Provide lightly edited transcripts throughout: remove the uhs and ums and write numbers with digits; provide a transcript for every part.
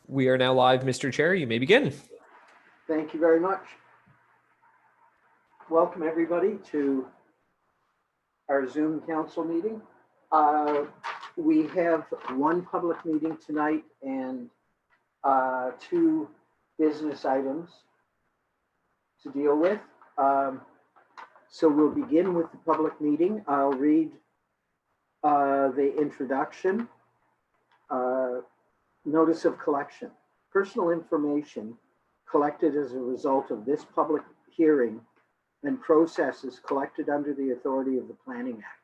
We are now live, Mr. Chair. You may begin. Thank you very much. Welcome everybody to our Zoom council meeting. We have one public meeting tonight and two business items to deal with. So we'll begin with the public meeting. I'll read the introduction. Notice of collection. Personal information collected as a result of this public hearing and processes collected under the authority of the Planning Act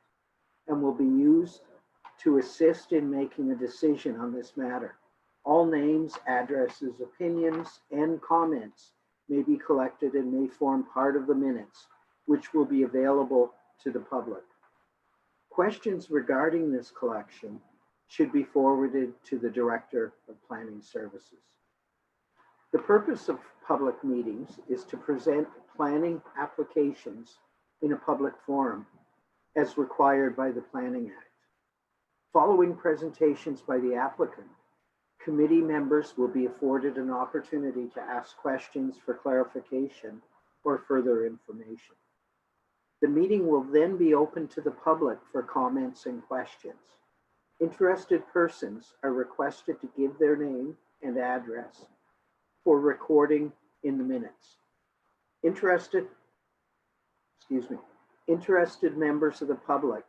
and will be used to assist in making a decision on this matter. All names, addresses, opinions, and comments may be collected and may form part of the minutes, which will be available to the public. Questions regarding this collection should be forwarded to the Director of Planning Services. The purpose of public meetings is to present planning applications in a public forum as required by the Planning Act. Following presentations by the applicant, committee members will be afforded an opportunity to ask questions for clarification or further information. The meeting will then be open to the public for comments and questions. Interested persons are requested to give their name and address for recording in the minutes. Interested members of the public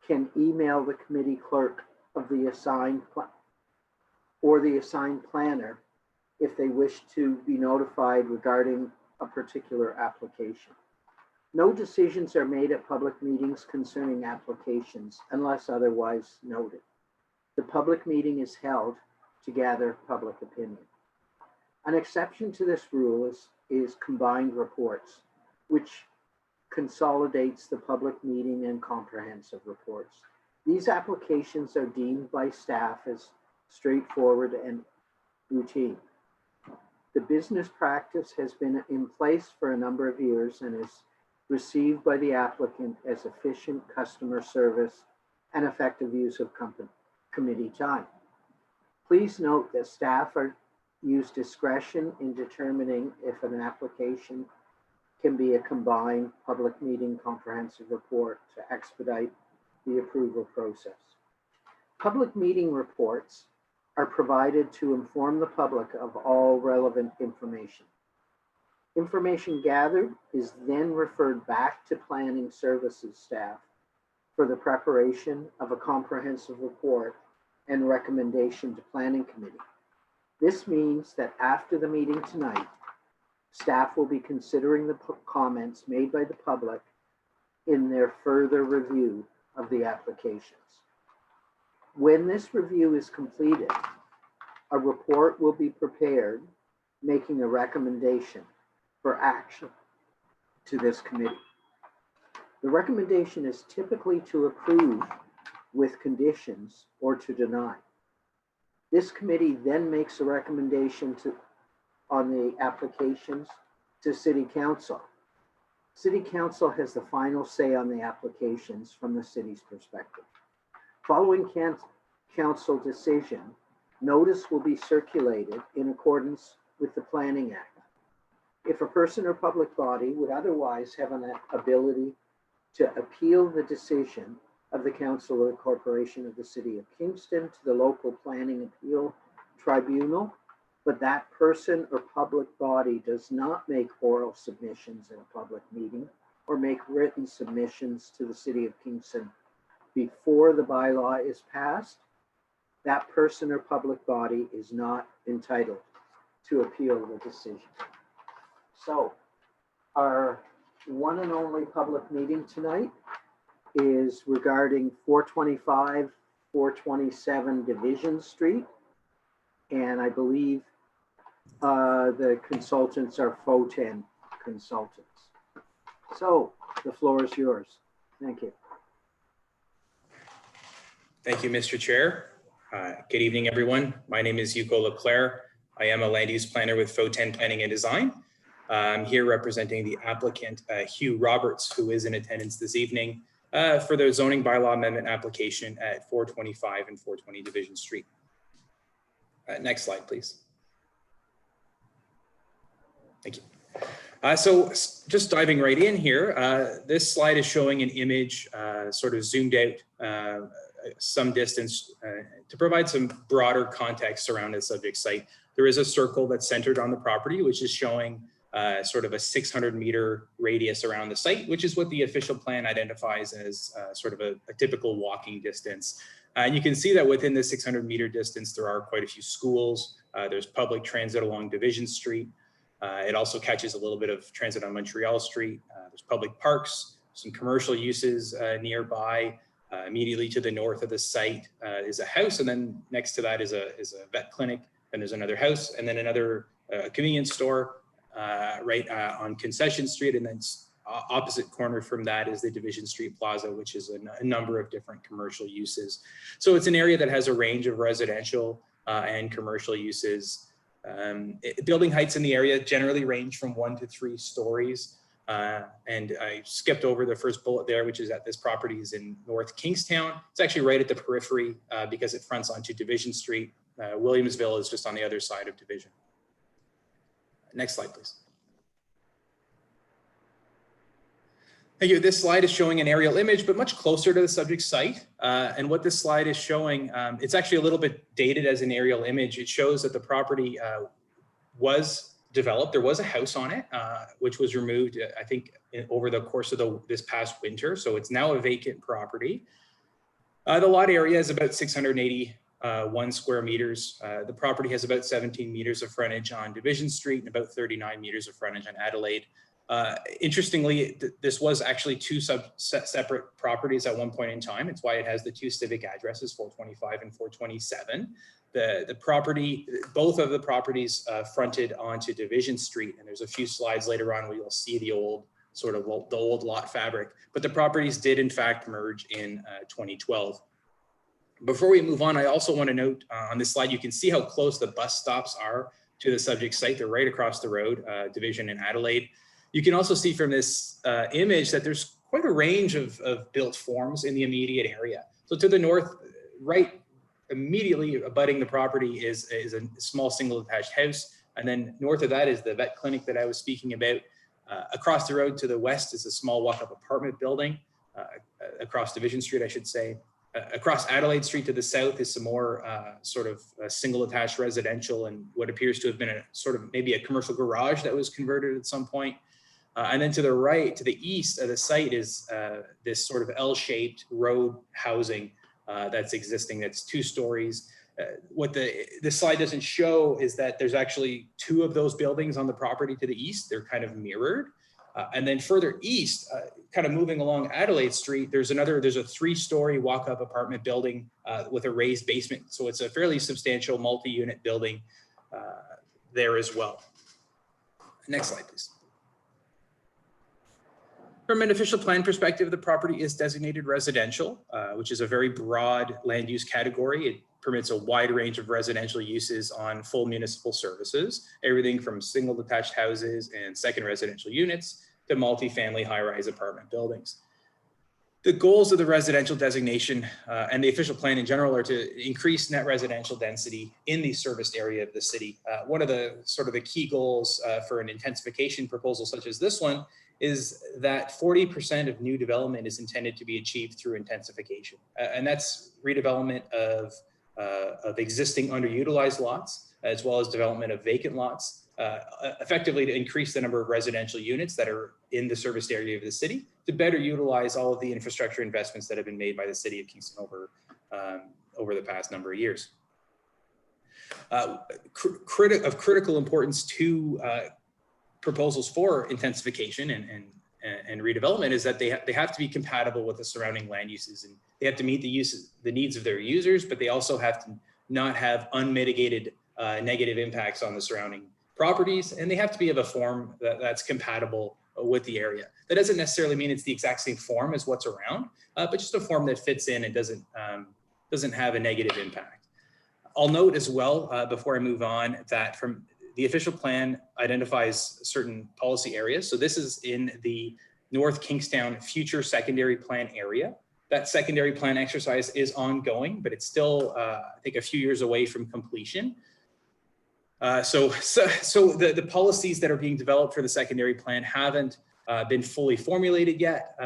can email the committee clerk of the assigned planner if they wish to be notified regarding a particular application. No decisions are made at public meetings concerning applications unless otherwise noted. The public meeting is held to gather public opinion. An exception to this rule is combined reports, which consolidates the public meeting and comprehensive reports. These applications are deemed by staff as straightforward and routine. The business practice has been in place for a number of years and is received by the applicant as efficient customer service and effective use of committee time. Please note that staff use discretion in determining if an application can be a combined public meeting comprehensive report to expedite the approval process. Public meeting reports are provided to inform the public of all relevant information. Information gathered is then referred back to planning services staff for the preparation of a comprehensive report and recommendation to planning committee. This means that after the meeting tonight, staff will be considering the comments made by the public in their further review of the applications. When this review is completed, a report will be prepared making a recommendation for action to this committee. The recommendation is typically to approve with conditions or to deny. This committee then makes a recommendation on the applications to City Council. City Council has the final say on the applications from the city's perspective. Following council decision, notice will be circulated in accordance with the Planning Act. If a person or public body would otherwise have an ability to appeal the decision of the Council or Corporation of the City of Kingston to the local planning appeal tribunal, but that person or public body does not make oral submissions in a public meeting or make written submissions to the City of Kingston before the bylaw is passed, that person or public body is not entitled to appeal the decision. So our one and only public meeting tonight is regarding 425, 427 Division Street. And I believe the consultants are FOTEN consultants. So the floor is yours. Thank you. Thank you, Mr. Chair. Good evening, everyone. My name is Hugo Leclerc. I am a land use planner with FOTEN Planning and Design. I'm here representing the applicant, Hugh Roberts, who is in attendance this evening for the zoning bylaw amendment application at 425 and 420 Division Street. Next slide, please. Thank you. Just diving right in here, this slide is showing an image sort of zoomed out some distance to provide some broader context around the subject site. There is a circle that's centered on the property, which is showing sort of a 600-meter radius around the site, which is what the official plan identifies as sort of a typical walking distance. And you can see that within the 600-meter distance, there are quite a few schools. There's public transit along Division Street. It also catches a little bit of transit on Montreal Street. There's public parks, some commercial uses nearby. Immediately to the north of the site is a house, and then next to that is a vet clinic, and there's another house, and then another convenience store right on Concession Street, and then opposite corner from that is the Division Street Plaza, which is a number of different commercial uses. So it's an area that has a range of residential and commercial uses. Building heights in the area generally range from 1 to 3 stories. And I skipped over the first bullet there, which is that this property is in North Kingstown. It's actually right at the periphery because it fronts onto Division Street. Williamsville is just on the other side of Division. Next slide, please. Thank you. This slide is showing an aerial image, but much closer to the subject site. And what this slide is showing, it's actually a little bit dated as an aerial image. It shows that the property was developed. There was a house on it, which was removed, I think, over the course of this past winter. So it's now a vacant property. The lot area is about 681 square meters. The property has about 17 meters of frontage on Division Street and about 39 meters of frontage on Adelaide. Interestingly, this was actually 2 separate properties at one point in time. It's why it has the 2 civic addresses, 425 and 427. The property, both of the properties fronted onto Division Street, and there's a few slides later on where you'll see the old lot fabric. But the properties did in fact merge in 2012. Before we move on, I also want to note on this slide, you can see how close the bus stops are to the subject site. They're right across the road, Division and Adelaide. You can also see from this image that there's quite a range of built forms in the immediate area. So to the north, right immediately abutting the property is a small single detached house. And then north of that is the vet clinic that I was speaking about. Across the road to the west is a small walk-up apartment building, across Division Street, I should say. Across Adelaide Street to the south is some more sort of single attached residential and what appears to have been a sort of maybe a commercial garage that was converted at some point. And then to the right, to the east of the site is this sort of L-shaped road housing that's existing, that's 2 stories. What this slide doesn't show is that there's actually 2 of those buildings on the property to the east. They're kind of mirrored. And then further east, kind of moving along Adelaide Street, there's a 3-story walk-up apartment building with a raised basement. So it's a fairly substantial multi-unit building there as well. Next slide, please. From an official plan perspective, the property is designated residential, which is a very broad land use category. It permits a wide range of residential uses on full municipal services, everything from single detached houses and second residential units to multifamily high-rise apartment buildings. The goals of the residential designation and the official plan in general are to increase net residential density in the serviced area of the city. One of the sort of the key goals for an intensification proposal such as this one is that 40% of new development is intended to be achieved through intensification. And that's redevelopment of existing underutilized lots, as well as development of vacant lots, effectively to increase the number of residential units that are in the serviced area of the city to better utilize all of the infrastructure investments that have been made by the city of Kingston over the past number of years. Of critical importance to proposals for intensification and redevelopment is that they have to be compatible with the surrounding land uses, and they have to meet the needs of their users, but they also have to not have unmitigated negative impacts on the surrounding properties, and they have to be of a form that's compatible with the area. That doesn't necessarily mean it's the exact same form as what's around, but just a form that fits in and doesn't have a negative impact. I'll note as well, before I move on, that from the official plan identifies certain policy areas. So this is in the North Kingstown future secondary plan area. That secondary plan exercise is ongoing, but it's still, I think, a few years away from completion. So the policies that are being developed for the secondary plan haven't been fully formulated yet.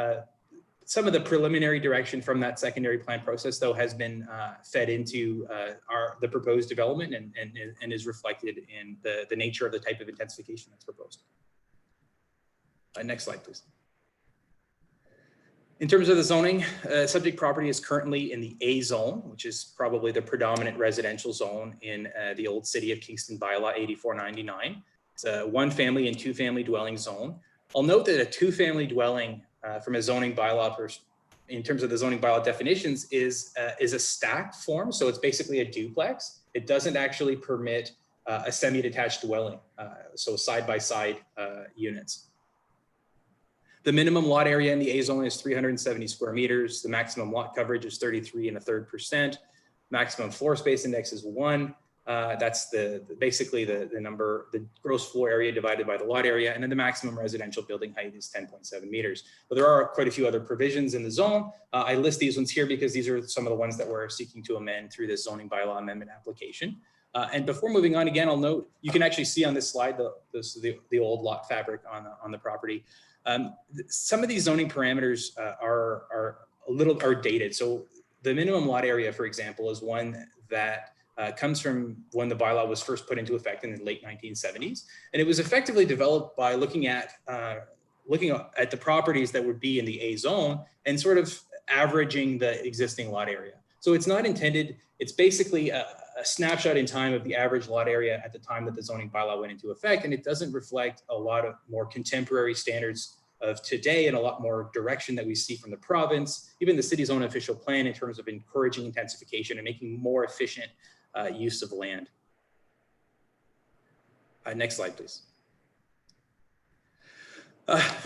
Some of the preliminary direction from that secondary plan process, though, has been fed into the proposed development and is reflected in the nature of the type of intensification that's proposed. Next slide, please. In terms of the zoning, subject property is currently in the A zone, which is probably the predominant residential zone in the old City of Kingston bylaw 8499. It's a 1-family and 2-family dwelling zone. I'll note that a 2-family dwelling from a zoning bylaw in terms of the zoning bylaw definitions is a stacked form. So it's basically a duplex. It doesn't actually permit a semi-detached dwelling. So side-by-side units. The minimum lot area in the A zone is 370 square meters. The maximum lot coverage is 33 1/3%. Maximum floor space index is 1. That's basically the number, the gross floor area divided by the lot area. And then the maximum residential building height is 10.7 meters. But there are quite a few other provisions in the zone. I list these ones here because these are some of the ones that we're seeking to amend through this zoning bylaw amendment application. And before moving on, again, I'll note, you can actually see on this slide, the old lot fabric on the property. Some of these zoning parameters are dated. So the minimum lot area, for example, is one that comes from when the bylaw was first put into effect in the late 1970s. And it was effectively developed by looking at the properties that would be in the A zone and sort of averaging the existing lot area. So it's not intended, it's basically a snapshot in time of the average lot area at the time that the zoning bylaw went into effect. And it doesn't reflect a lot of more contemporary standards of today and a lot more direction that we see from the province, even the city's own official plan in terms of encouraging intensification and making more efficient use of land. Next slide, please.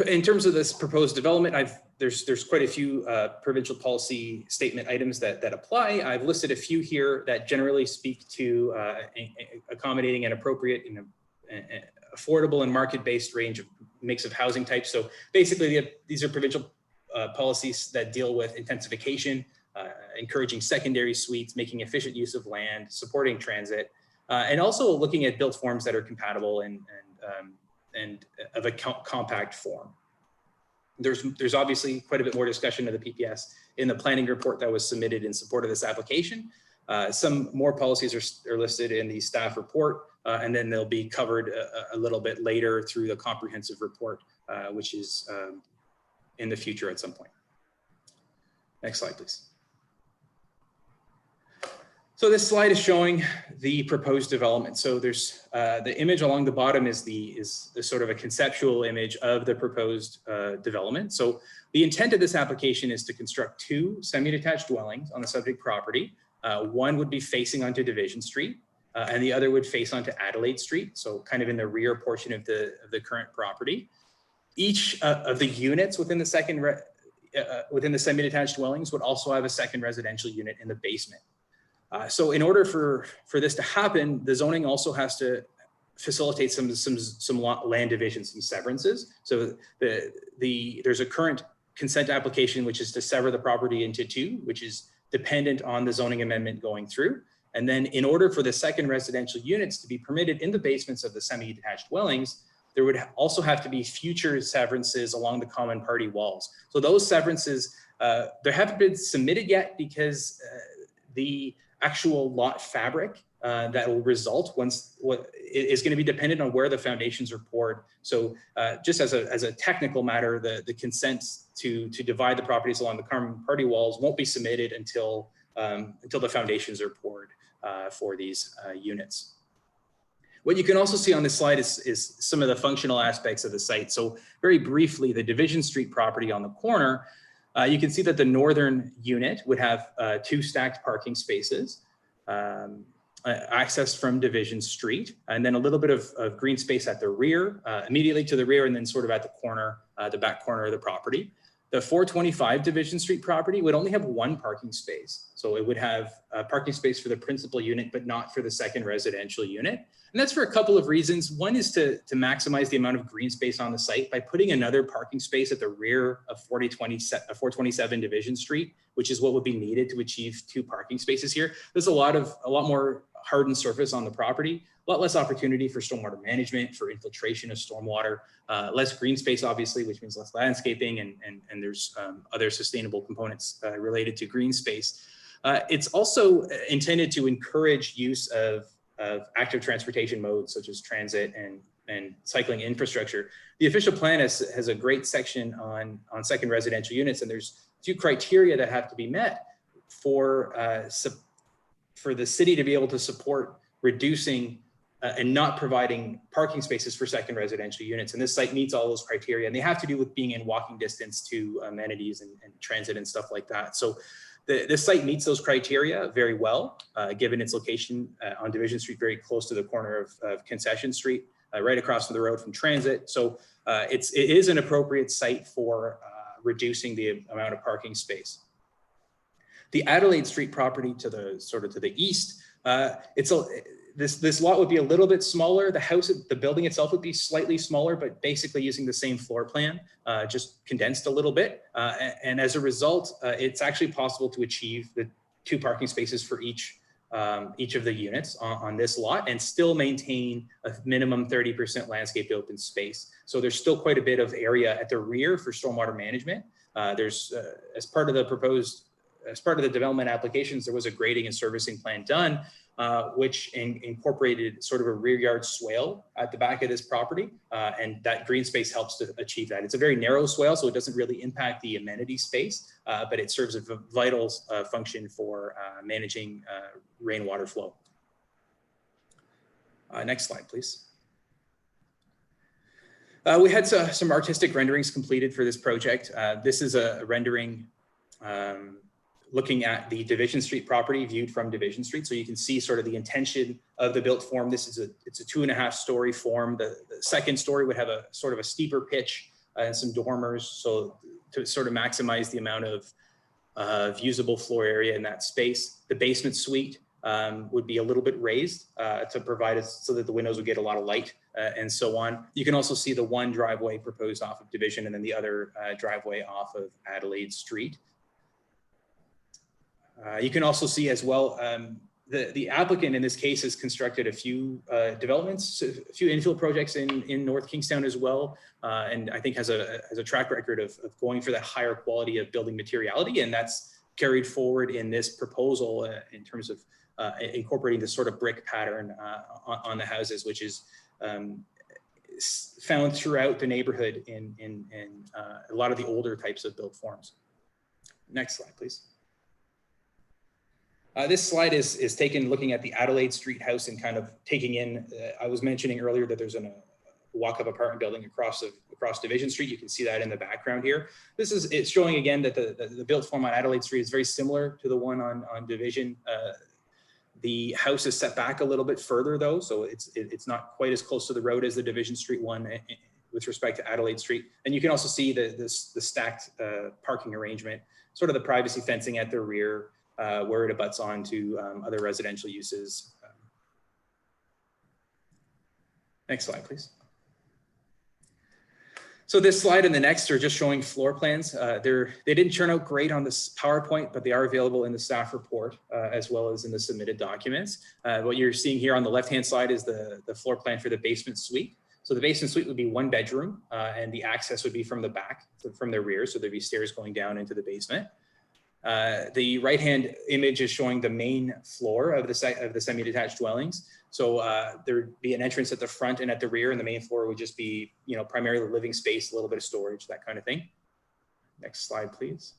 In terms of this proposed development, there's quite a few provincial policy statement items that apply. I've listed a few here that generally speak to accommodating an appropriate and affordable and market-based range of mix of housing types. So basically, these are provincial policies that deal with intensification, encouraging secondary suites, making efficient use of land, supporting transit, and also looking at built forms that are compatible and of a compact form. There's obviously quite a bit more discussion of the PPS in the planning report that was submitted in support of this application. Some more policies are listed in the staff report, and then they'll be covered a little bit later through the comprehensive report, which is in the future at some point. Next slide, please. So this slide is showing the proposed development. So there's the image along the bottom is the sort of a conceptual image of the proposed development. So the intent of this application is to construct 2 semi-detached dwellings on the subject property. One would be facing onto Division Street, and the other would face onto Adelaide Street. So kind of in the rear portion of the current property. Each of the units within the semi-detached dwellings would also have a second residential unit in the basement. So in order for this to happen, the zoning also has to facilitate some land division, some severances. So there's a current consent application, which is to sever the property into 2, which is dependent on the zoning amendment going through. And then in order for the second residential units to be permitted in the basements of the semi-detached dwellings, there would also have to be future severances along the common party walls. So those severances, they haven't been submitted yet because the actual lot fabric that will result is going to be dependent on where the foundations are poured. So just as a technical matter, the consent to divide the properties along the common party walls won't be submitted until the foundations are poured for these units. What you can also see on this slide is some of the functional aspects of the site. So very briefly, the Division Street property on the corner, you can see that the northern unit would have 2 stacked parking spaces, accessed from Division Street, and then a little bit of green space at the rear, immediately to the rear, and then sort of at the corner, the back corner of the property. The 425 Division Street property would only have 1 parking space. So it would have a parking space for the principal unit, but not for the second residential unit. And that's for a couple of reasons. One is to maximize the amount of green space on the site by putting another parking space at the rear of 427 Division Street, which is what would be needed to achieve 2 parking spaces here. There's a lot more hardened surface on the property, a lot less opportunity for stormwater management, for infiltration of stormwater, less green space, obviously, which means less landscaping, and there's other sustainable components related to green space. It's also intended to encourage use of active transportation modes such as transit and cycling infrastructure. The official plan has a great section on second residential units, and there's two criteria that have to be met for the city to be able to support reducing and not providing parking spaces for second residential units. And this site meets all those criteria, and they have to do with being in walking distance to amenities and transit and stuff like that. So the site meets those criteria very well, given its location on Division Street, very close to the corner of Concession Street, right across from the road from transit. So it is an appropriate site for reducing the amount of parking space. The Adelaide Street property to the east, this lot would be a little bit smaller. The building itself would be slightly smaller, but basically using the same floor plan, just condensed a little bit. And as a result, it's actually possible to achieve the 2 parking spaces for each of the units on this lot and still maintain a minimum 30% landscaped open space. So there's still quite a bit of area at the rear for stormwater management. There's, as part of the development applications, there was a grading and servicing plan done, which incorporated sort of a rear yard swale at the back of this property. And that green space helps to achieve that. It's a very narrow swale, so it doesn't really impact the amenity space, but it serves a vital function for managing rainwater flow. Next slide, please. We had some artistic renderings completed for this project. This is a rendering looking at the Division Street property viewed from Division Street. So you can see sort of the intention of the built form. It's a 2.5-story form. The second story would have a sort of a steeper pitch and some dormers, so to sort of maximize the amount of usable floor area in that space. The basement suite would be a little bit raised to provide it so that the windows would get a lot of light and so on. You can also see the one driveway proposed off of Division and then the other driveway off of Adelaide Street. You can also see as well, the applicant in this case has constructed a few developments, a few infill projects in North Kingstown as well, and I think has a track record of going for that higher quality of building materiality, and that's carried forward in this proposal in terms of incorporating this sort of brick pattern on the houses, which is found throughout the neighborhood in a lot of the older types of built forms. Next slide, please. This slide is taken looking at the Adelaide Street house and kind of taking in, I was mentioning earlier that there's a walk-up apartment building across Division Street. You can see that in the background here. It's showing again that the built form on Adelaide Street is very similar to the one on Division. The house is set back a little bit further though, so it's not quite as close to the road as the Division Street one with respect to Adelaide Street. And you can also see the stacked parking arrangement, sort of the privacy fencing at the rear, where it abuts on to other residential uses. Next slide, please. So this slide and the next are just showing floor plans. They didn't turn out great on this PowerPoint, but they are available in the staff report as well as in the submitted documents. What you're seeing here on the left-hand side is the floor plan for the basement suite. So the basement suite would be 1 bedroom and the access would be from the back, from the rear. So there'd be stairs going down into the basement. The right-hand image is showing the main floor of the semi-detached dwellings. So there'd be an entrance at the front and at the rear, and the main floor would just be, primarily living space, a little bit of storage, that kind of thing. Next slide, please.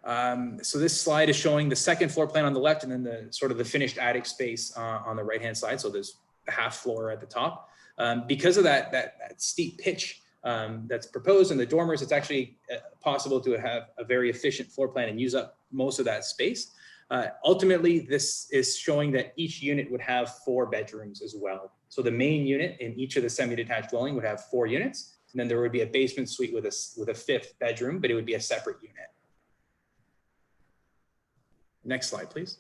So this slide is showing the second floor plan on the left, and then the finished attic space on the right-hand side. So there's the half floor at the top. Because of that steep pitch that's proposed in the dormers, it's actually possible to have a very efficient floor plan and use up most of that space. Ultimately, this is showing that each unit would have 4 bedrooms as well. So the main unit in each of the semi-detached dwelling would have 4 units, and then there would be a basement suite with a 5th bedroom, but it would be a separate unit. Next slide, please.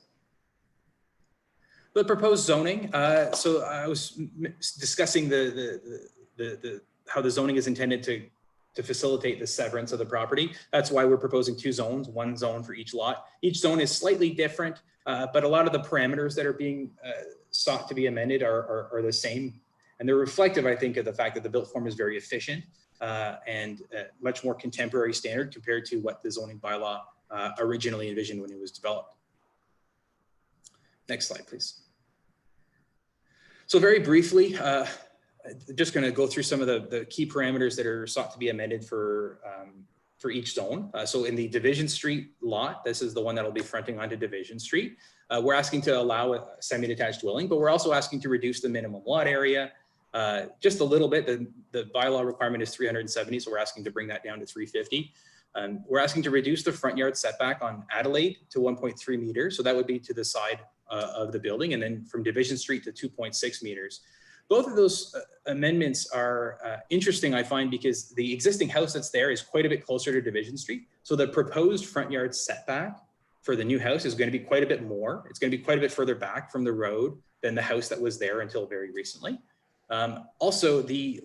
The proposed zoning. So I was discussing how the zoning is intended to to facilitate the severance of the property. That's why we're proposing 2 zones, 1 zone for each lot. Each zone is slightly different, but a lot of the parameters that are being sought to be amended are the same. And they're reflective, I think, of the fact that the built form is very efficient and much more contemporary standard compared to what the zoning bylaw originally envisioned when it was developed. Next slide, please. So very briefly, just going to go through some of the key parameters that are sought to be amended for each zone. So in the Division Street lot, this is the one that will be fronting onto Division Street. We're asking to allow a semi-detached dwelling, but we're also asking to reduce the minimum lot area just a little bit. The bylaw requirement is 370, so we're asking to bring that down to 350. We're asking to reduce the front yard setback on Adelaide to 1.3 meters. So that would be to the side of the building, and then from Division Street to 2.6 meters. Both of those amendments are interesting, I find, because the existing house that's there is quite a bit closer to Division Street. So the proposed front yard setback for the new house is going to be quite a bit more. It's going to be quite a bit further back from the road than the house that was there until very recently. Also, the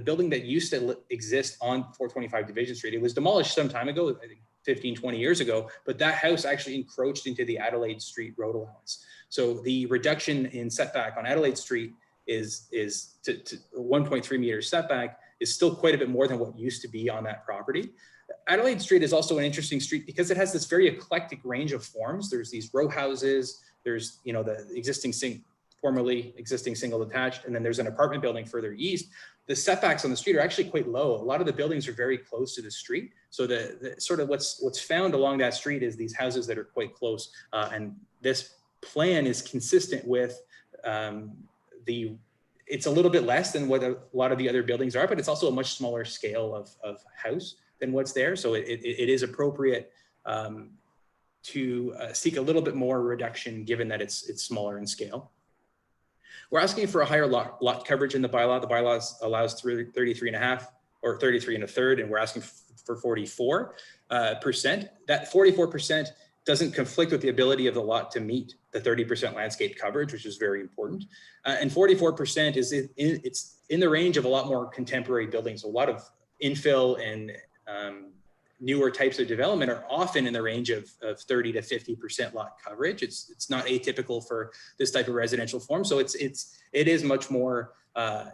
building that used to exist on 425 Division Street, it was demolished some time ago, I think 15, 20 years ago, but that house actually encroached into the Adelaide Street road allowance. So the reduction in setback on Adelaide Street is to 1.3 meter setback is still quite a bit more than what used to be on that property. Adelaide Street is also an interesting street because it has this very eclectic range of forms. There's these row houses, there's the formerly existing single detached, and then there's an apartment building further east. The setbacks on the street are actually quite low. A lot of the buildings are very close to the street. So the sort of what's found along that street is these houses that are quite close. And this plan is consistent with it's a little bit less than what a lot of the other buildings are, but it's also a much smaller scale of house than what's there. So it is appropriate to seek a little bit more reduction given that it's smaller in scale. We're asking for a higher lot coverage in the bylaw. The bylaw allows 33.5 or 33 1/3, and we're asking for 44%. That 44% doesn't conflict with the ability of the lot to meet the 30% landscape coverage, which is very important. And 44% it's in the range of a lot more contemporary buildings. A lot of infill and newer types of development are often in the range of 30 to 50% lot coverage. It's not atypical for this type of residential form. So it is much more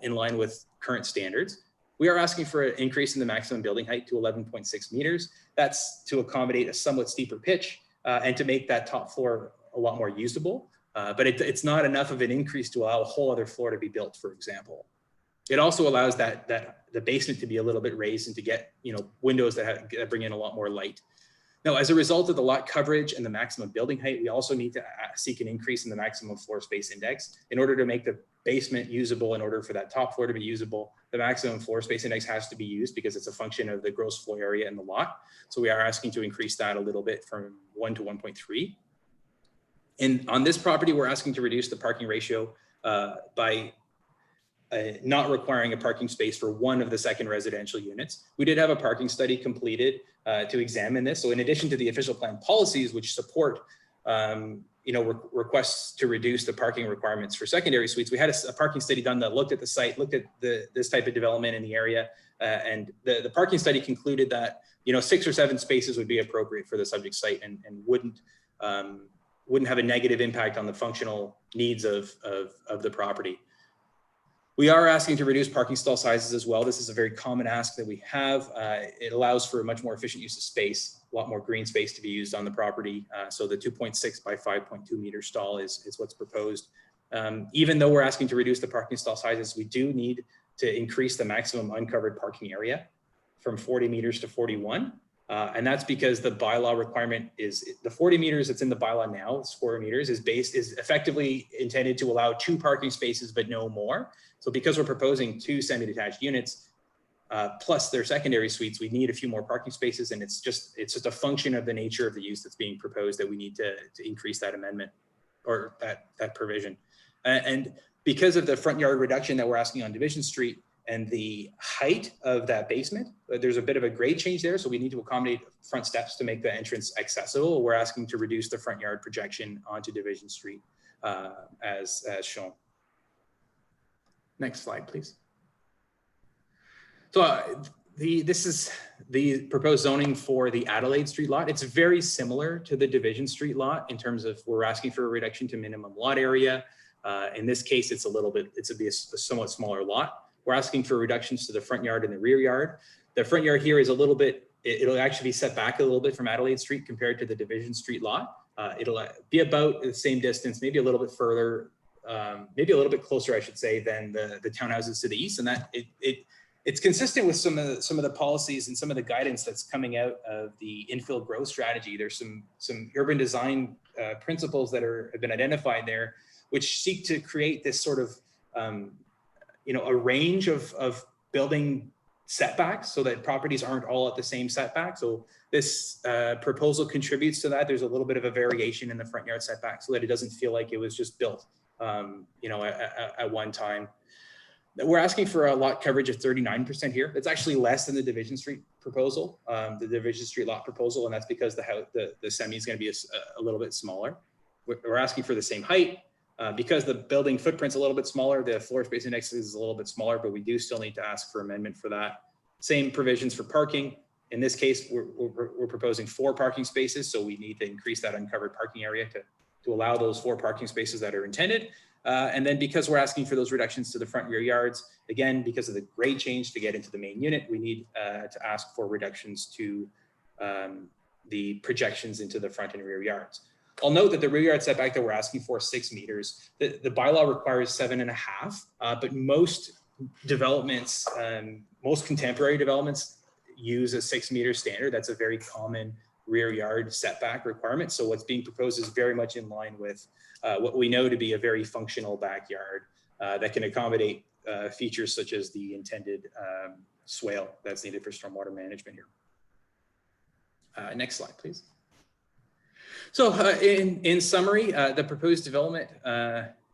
in line with current standards. We are asking for an increase in the maximum building height to 11.6 meters. That's to accommodate a somewhat steeper pitch and to make that top floor a lot more usable. But it's not enough of an increase to allow a whole other floor to be built, for example. It also allows that the basement to be a little bit raised and to get windows that bring in a lot more light. Now, as a result of the lot coverage and the maximum building height, we also need to seek an increase in the maximum floor space index. In order to make the basement usable, in order for that top floor to be usable, the maximum floor space index has to be used because it's a function of the gross floor area in the lot. So we are asking to increase that a little bit from 1 to 1.3. And on this property, we're asking to reduce the parking ratio by not requiring a parking space for one of the second residential units. We did have a parking study completed to examine this. So in addition to the official plan policies, which support requests to reduce the parking requirements for secondary suites, we had a parking study done that looked at the site, looked at this type of development in the area, and the parking study concluded that 6 or 7 spaces would be appropriate for the subject site and wouldn't have a negative impact on the functional needs of the property. We are asking to reduce parking stall sizes as well. This is a very common ask that we have. It allows for a much more efficient use of space, a lot more green space to be used on the property. So the 2.6 by 5.2 meter stall is what's proposed. Even though we're asking to reduce the parking stall sizes, we do need to increase the maximum uncovered parking area from 40 meters to 41. And that's because the bylaw requirement is the 40 meters that's in the bylaw now, square meters, is effectively intended to allow 2 parking spaces, but no more. So because we're proposing 2 semi-detached units plus their secondary suites, we need a few more parking spaces, and it's just a function of the nature of the use that's being proposed that we need to increase that amendment or that provision. And because of the front yard reduction that we're asking on Division Street, and the height of that basement, there's a bit of a grade change there. So we need to accommodate front steps to make the entrance accessible. We're asking to reduce the front yard projection onto Division Street as shown. Next slide, please. So This is the proposed zoning for the Adelaide Street lot. It's very similar to the Division Street lot in terms of we're asking for a reduction to minimum lot area. In this case, it's a somewhat smaller lot. We're asking for reductions to the front yard and the rear yard. The front yard here is a little bit, it'll actually be set back a little bit from Adelaide Street compared to the Division Street lot. It'll be about the same distance, maybe a little bit further, maybe a little bit closer, I should say, than the townhouses to the east. And that it's consistent with some of the policies and some of the guidance that's coming out of the infill growth strategy. There's some urban design principles that have been identified there, which seek to create this sort of a range of building setbacks so that properties aren't all at the same setback. So this proposal contributes to that. There's a little bit of a variation in the front yard setback so that it doesn't feel like it was just built at one time. We're asking for a lot coverage of 39% here. That's actually less than the Division Street proposal, the Division Street lot proposal, and that's because the semi is going to be a little bit smaller. We're asking for the same height. Because the building footprint's a little bit smaller, the floor space index is a little bit smaller, but we do still need to ask for amendment for that. Same provisions for parking. In this case, we're proposing 4 parking spaces, so we need to increase that uncovered parking area to allow those 4 parking spaces that are intended. And then because we're asking for those reductions to the front rear yards, again, because of the grade change to get into the main unit, we need to ask for reductions to the projections into the front and rear yards. I'll note that the rear yard setback that we're asking for is 6 meters. The bylaw requires 7.5, but most developments, most contemporary developments use a 6-meter standard. That's a very common rear yard setback requirement. So what's being proposed is very much in line with what we know to be a very functional backyard that can accommodate features such as the intended swale that's needed for stormwater management here. Next slide, please. So in summary, the proposed development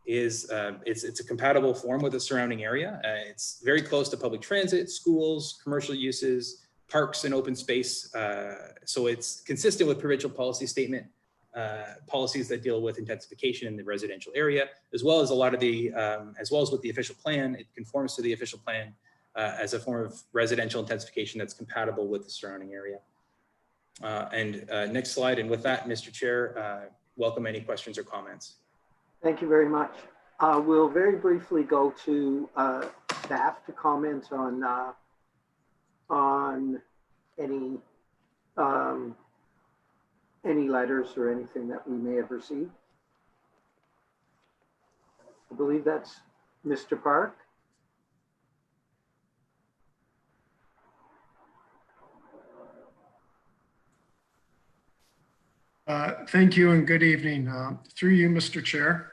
it's a compatible form with the surrounding area. It's very close to public transit, schools, commercial uses, parks, and open space. So it's consistent with provincial policy statement policies that deal with intensification in the residential area, as well as a lot of the, as well as with the official plan. It conforms to the official plan as a form of residential intensification that's compatible with the surrounding area. Next slide. And with that, Mr. Chair, welcome any questions or comments. Thank you very much. We'll very briefly go to staff to comment on any letters or anything that we may have received. I believe that's Mr. Park. Thank you and good evening. Through you, Mr. Chair.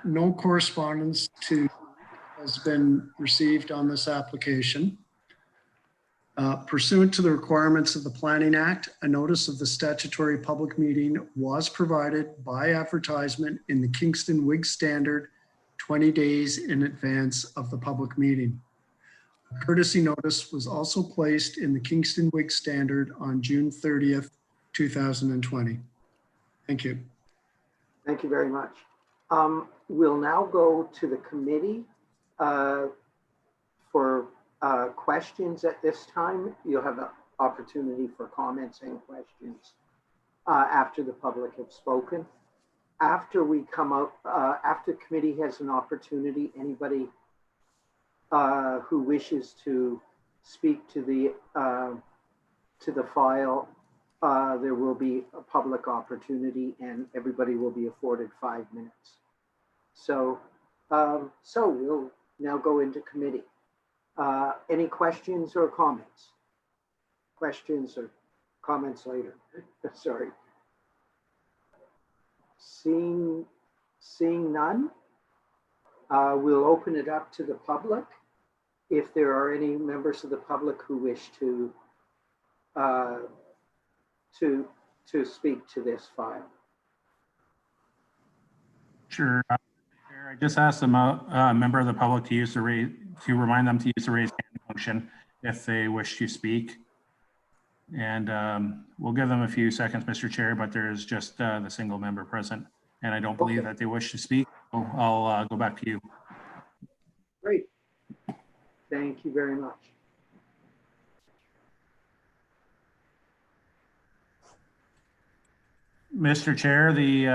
No correspondence has been received on this application. Pursuant to the requirements of the Planning Act, a notice of the statutory public meeting was provided by advertisement in the Kingston Whig Standard 20 days in advance of the public meeting. A courtesy notice was also placed in the Kingston Whig Standard on June 30th, 2020. Thank you. Thank you very much. We'll now go to the committee for questions at this time. You'll have an opportunity for comments and questions after the public have spoken. After we come out, after committee has an opportunity, anybody who wishes to speak to the file, there will be a public opportunity and everybody will be afforded 5 minutes. So we'll now go into committee. Any questions or comments? Questions or comments later. Sorry. Seeing none, we'll open it up to the public. If there are any members of the public who wish to speak to this file. Sure. I just asked a member of the public to remind them to use the raise hand function if they wish to speak. And we'll give them a few seconds, Mr. Chair, but there's just the single member present. And I don't believe that they wish to speak. So I'll go back to you. Great. Thank you very much. Mr. Chair, the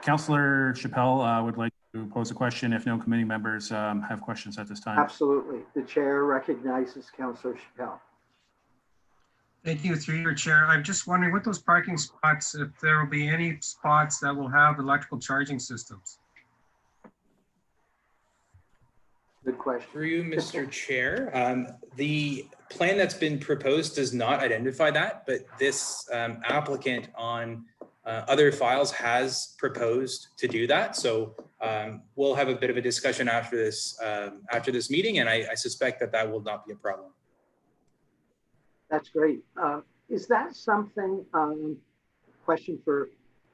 Councillor Chappelle would like to pose a question if no committee members have questions at this time. Absolutely. The chair recognizes Councillor Chappelle. Thank you, through your chair. I'm just wondering what those parking spots, if there will be any spots that will have electrical charging systems. Good question. Through you, Mr. Chair. The plan that's been proposed does not identify that, but this applicant on other files has proposed to do that. So we'll have a bit of a discussion after this meeting, and I suspect that that will not be a problem. That's great. Is that something, question for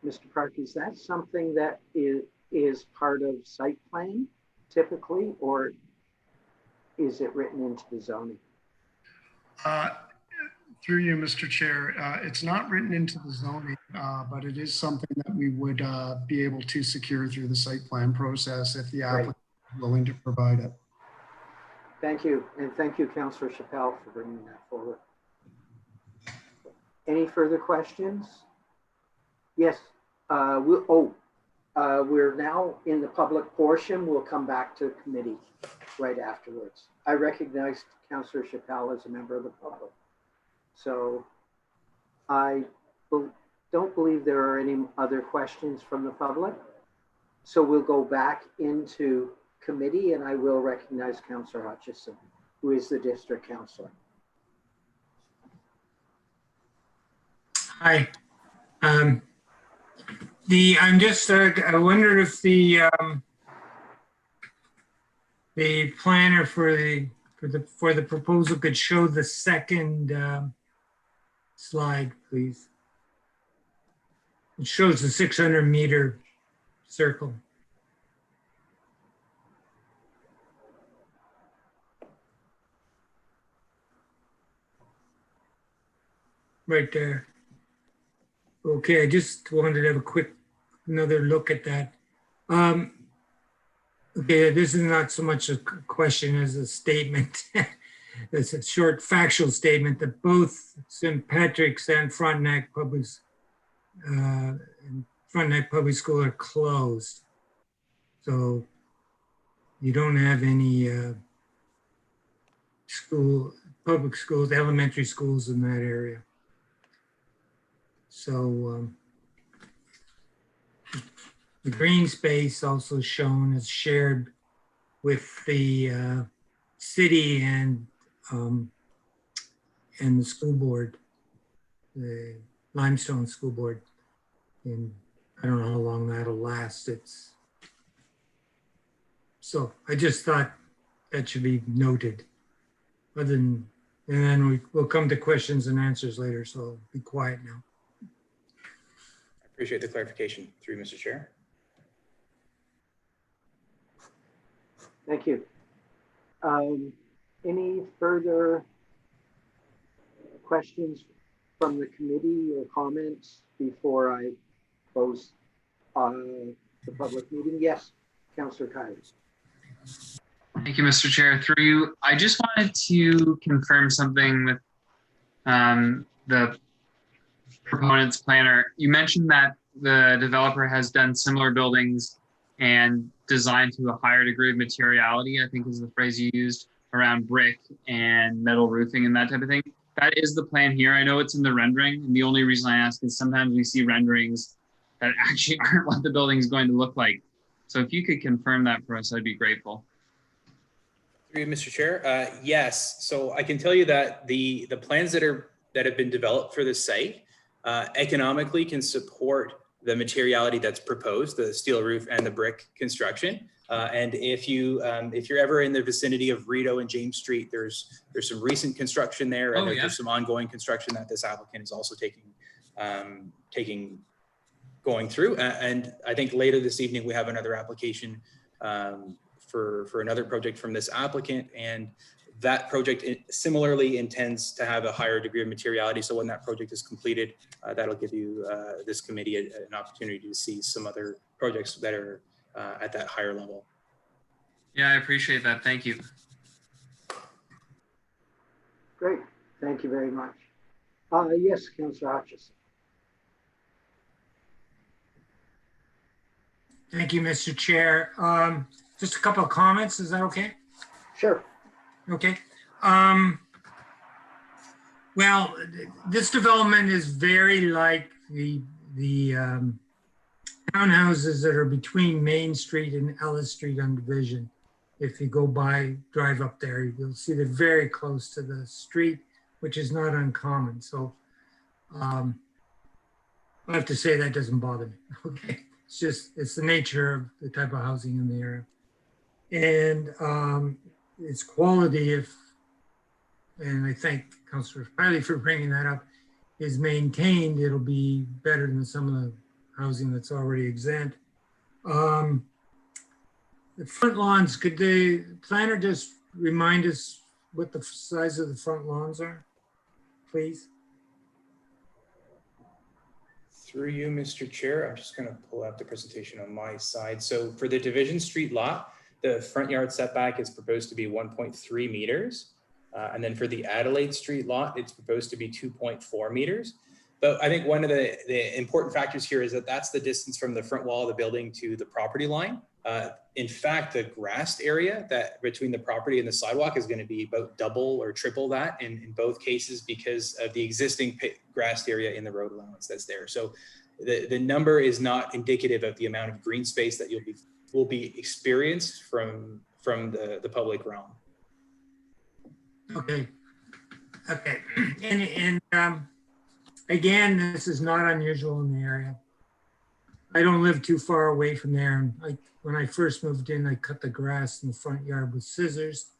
Mr. Park, is that something that is part of site plan typically, or is it written into the zoning? Through you, Mr. Chair, it's not written into the zoning, but it is something that we would be able to secure through the site plan process if the applicant is willing to provide it. Thank you. And thank you, Councillor Chappelle, for bringing that forward. Any further questions? Yes. We're now in the public portion. We'll come back to committee right afterwards. I recognize Councillor Chappelle as a member of the public. So I don't believe there are any other questions from the public. So we'll go back into committee, and I will recognize Councillor Hutchison, who is the district councillor. Hi. I'm just, I wondered if the planner for the proposal could show the second slide, please. It shows the 600-meter circle. Right there. Okay, I just wanted to have another look at that. Okay, this is not so much a question as a statement. It's a short factual statement that both St. Patrick's and Frontenac Public School are closed. So you don't have any public schools, elementary schools in that area. So the green space also shown is shared with the city and the school board, the Limestone School Board. And I don't know how long that'll last. So I just thought that should be noted. And then we'll come to questions and answers later. So I'll be quiet now. Appreciate the clarification through Mr. Chair. Thank you. Any further questions from the committee or comments before I close the public meeting? Yes, Councillor Kylie. Thank you, Mr. Chair. Through you, I just wanted to confirm something with the proponent's planner. You mentioned that the developer has done similar buildings and designed to a higher degree of materiality, I think is the phrase you used, around brick and metal roofing and that type of thing. That is the plan here. I know it's in the rendering, and the only reason I ask is sometimes we see renderings that actually aren't what the building is going to look like. So if you could confirm that for us, I'd be grateful. Through you, Mr. Chair. Yes. So I can tell you that the plans that have been developed for this site economically can support the materiality that's proposed, the steel roof and the brick construction. And if you're ever in the vicinity of Rideau and James Street, there's some recent construction there, and there's some ongoing construction that this applicant is also going through. And I think later this evening we have another application for another project from this applicant, and that project similarly intends to have a higher degree of materiality. So when that project is completed, that'll give you this committee an opportunity to see some other projects that are at that higher level. Yeah, I appreciate that. Thank you. Great. Thank you very much. Yes, Councillor Hutchison. Thank you, Mr. Chair. Just a couple of comments. Is that okay? Sure. Okay. Well, this development is very like the townhouses that are between Main Street and Ellis Street on Division. If you go by, drive up there, you'll see they're very close to the street, which is not uncommon. So I have to say that doesn't bother me. Okay. It's the nature of the type of housing in the area. And its quality, and I thank Councillor Riley for bringing that up, is maintained, it'll be better than some of the housing that's already exempt. The front lawns, could the planner just remind us what the size of the front lawns are, please? Through you, Mr. Chair, I'm just going to pull out the presentation on my side. So for the Division Street lot, the front yard setback is proposed to be 1.3 meters. And then for the Adelaide Street lot, it's proposed to be 2.4 meters. But I think one of the important factors here is that that's the distance from the front wall of the building to the property line. In fact, the grassed area that between the property and the sidewalk is going to be about double or triple that in both cases because of the existing grassed area in the road allowance that's there. So the number is not indicative of the amount of green space that will be experienced from the public realm. Okay. Okay. And again, this is not unusual in the area. I don't live too far away from there. And when I first moved in, I cut the grass in the front yard with scissors.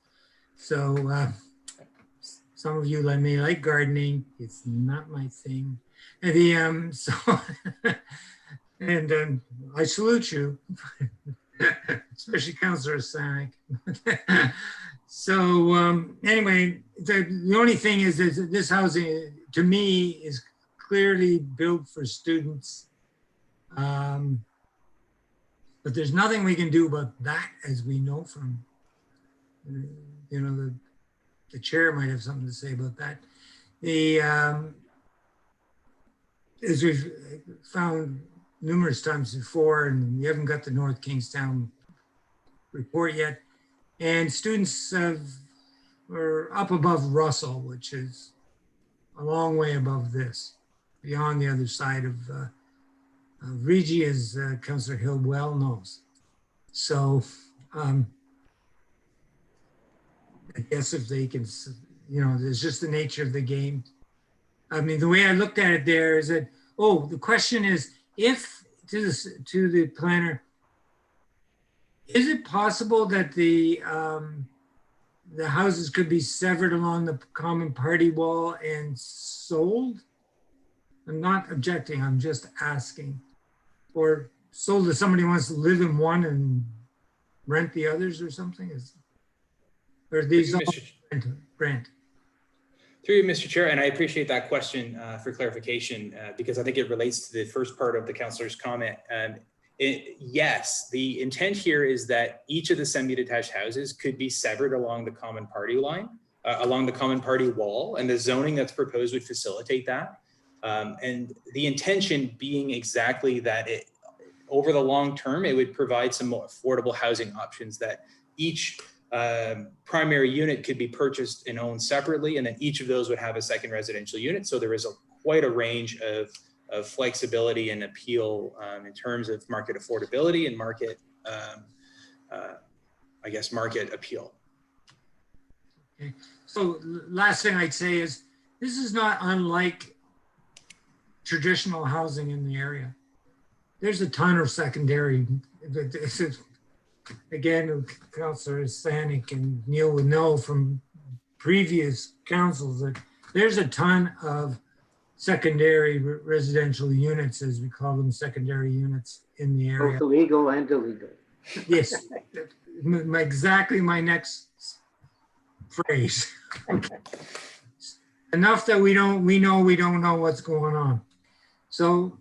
So some of you may like gardening. It's not my thing. And I salute you, especially Councillor Sanic. So anyway, the only thing is that this housing, to me, is clearly built for students. But there's nothing we can do about that, as we know from, you know, the chair might have something to say about that. As we've found numerous times before, and we haven't got the North Kingstown report yet, and students are up above Russell, which is a long way above this, beyond the other side of Regi, as Councillor Hill well knows. So I guess if they can, you know, it's just the nature of the game. I mean, the way I looked at it there is that, oh, the question is, if to the planner, is it possible that the houses could be severed along the common party wall and sold? I'm not objecting, I'm just asking. Or sold if somebody wants to live in one and rent the others or something? Or are these all rent? Through you, Mr. Chair, and I appreciate that question for clarification because I think it relates to the first part of the councillor's comment. Yes, the intent here is that each of the semi-detached houses could be severed along the common party line, along the common party wall, and the zoning that's proposed would facilitate that. And the intention being exactly that over the long term, it would provide some more affordable housing options that each primary unit could be purchased and owned separately, and then each of those would have a second residential unit. So there is quite a range of flexibility and appeal in terms of market affordability and market, I guess, market appeal. Okay. So last thing I'd say is, this is not unlike traditional housing in the area. There's a ton of secondary, again, Councillor Sanic and Neil would know from previous councils that there's a ton of secondary residential units, as we call them, secondary units in the area. Both illegal and illegal. Yes, exactly my next phrase. Enough that we don't know what's going on. So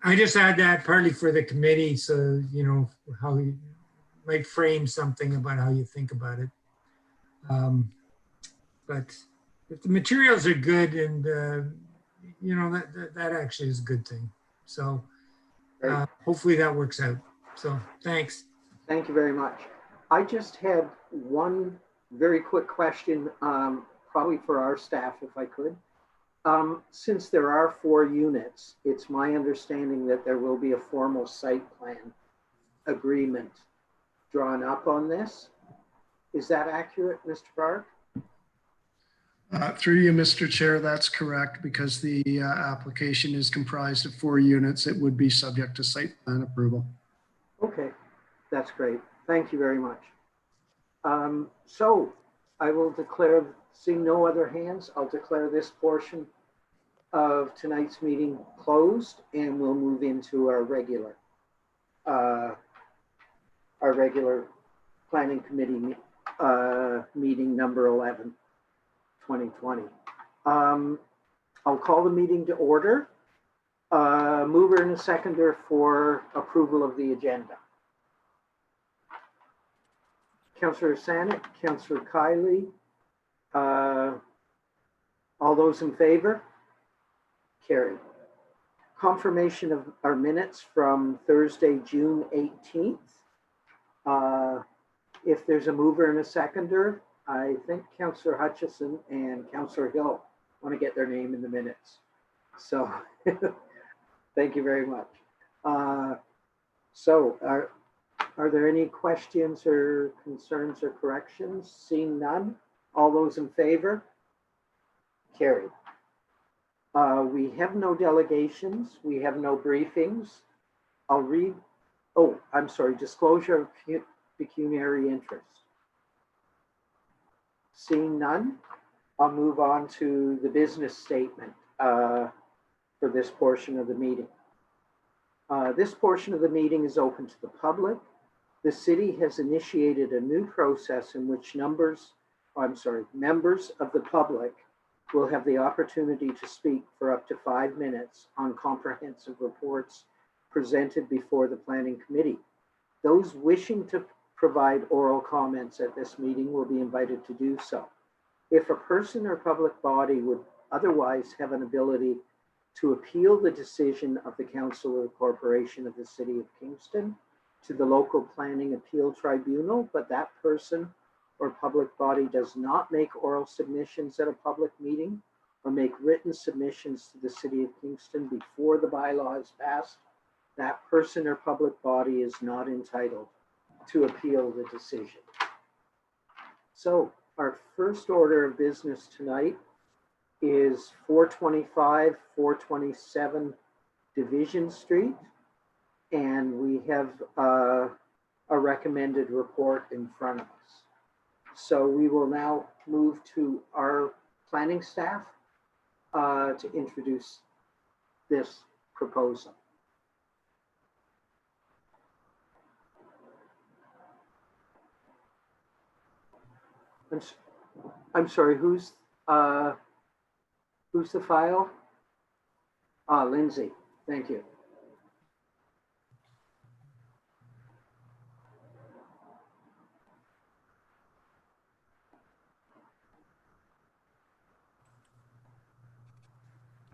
I just add that partly for the committee, so you know how you might frame something about how you think about it. But if the materials are good, and you know, that actually is a good thing. So hopefully that works out. So thanks. Thank you very much. I just had one very quick question, probably for our staff, if I could. Since there are 4 units, it's my understanding that there will be a formal site plan agreement drawn up on this. Is that accurate, Mr. Park? Through you, Mr. Chair, that's correct. Because the application is comprised of 4 units, it would be subject to site plan approval. Okay, that's great. Thank you very much. So I will declare, seeing no other hands, I'll declare this portion of tonight's meeting closed, and we'll move into our regular planning committee meeting number 11, 2020. I'll call the meeting to order. Mover and a seconder for approval of the agenda. Councillor Sanik, Councillor Kiley, all those in favor? Carried. Confirmation of our minutes from Thursday, June 18th. If there's a mover and a seconder, I think Councillor Hutchison and Councillor Hill want to get their name in the minutes. So thank you very much. So are there any questions or concerns or corrections? Seeing none, all those in favor? Carried. We have no delegations. We have no briefings. I'll read, oh, I'm sorry, disclosure of pecuniary interest. Seeing none, I'll move on to the business statement for this portion of the meeting. This portion of the meeting is open to the public. The city has initiated a new process in which members of the public will have the opportunity to speak for up to 5 minutes on comprehensive reports presented before the Planning Committee. Those wishing to provide oral comments at this meeting will be invited to do so. If a person or public body would otherwise have an ability to appeal the decision of the Council or Corporation of the City of Kingston to the local planning appeal tribunal, but that person or public body does not make oral submissions at a public meeting or make written submissions to the City of Kingston before the bylaw is passed, that person or public body is not entitled to appeal the decision. So our first order of business tonight is 425, 427 Division Street. And we have a recommended report in front of us. So we will now move to our planning staff to introduce this proposal. I'm sorry, who's the file? Lindsay, thank you.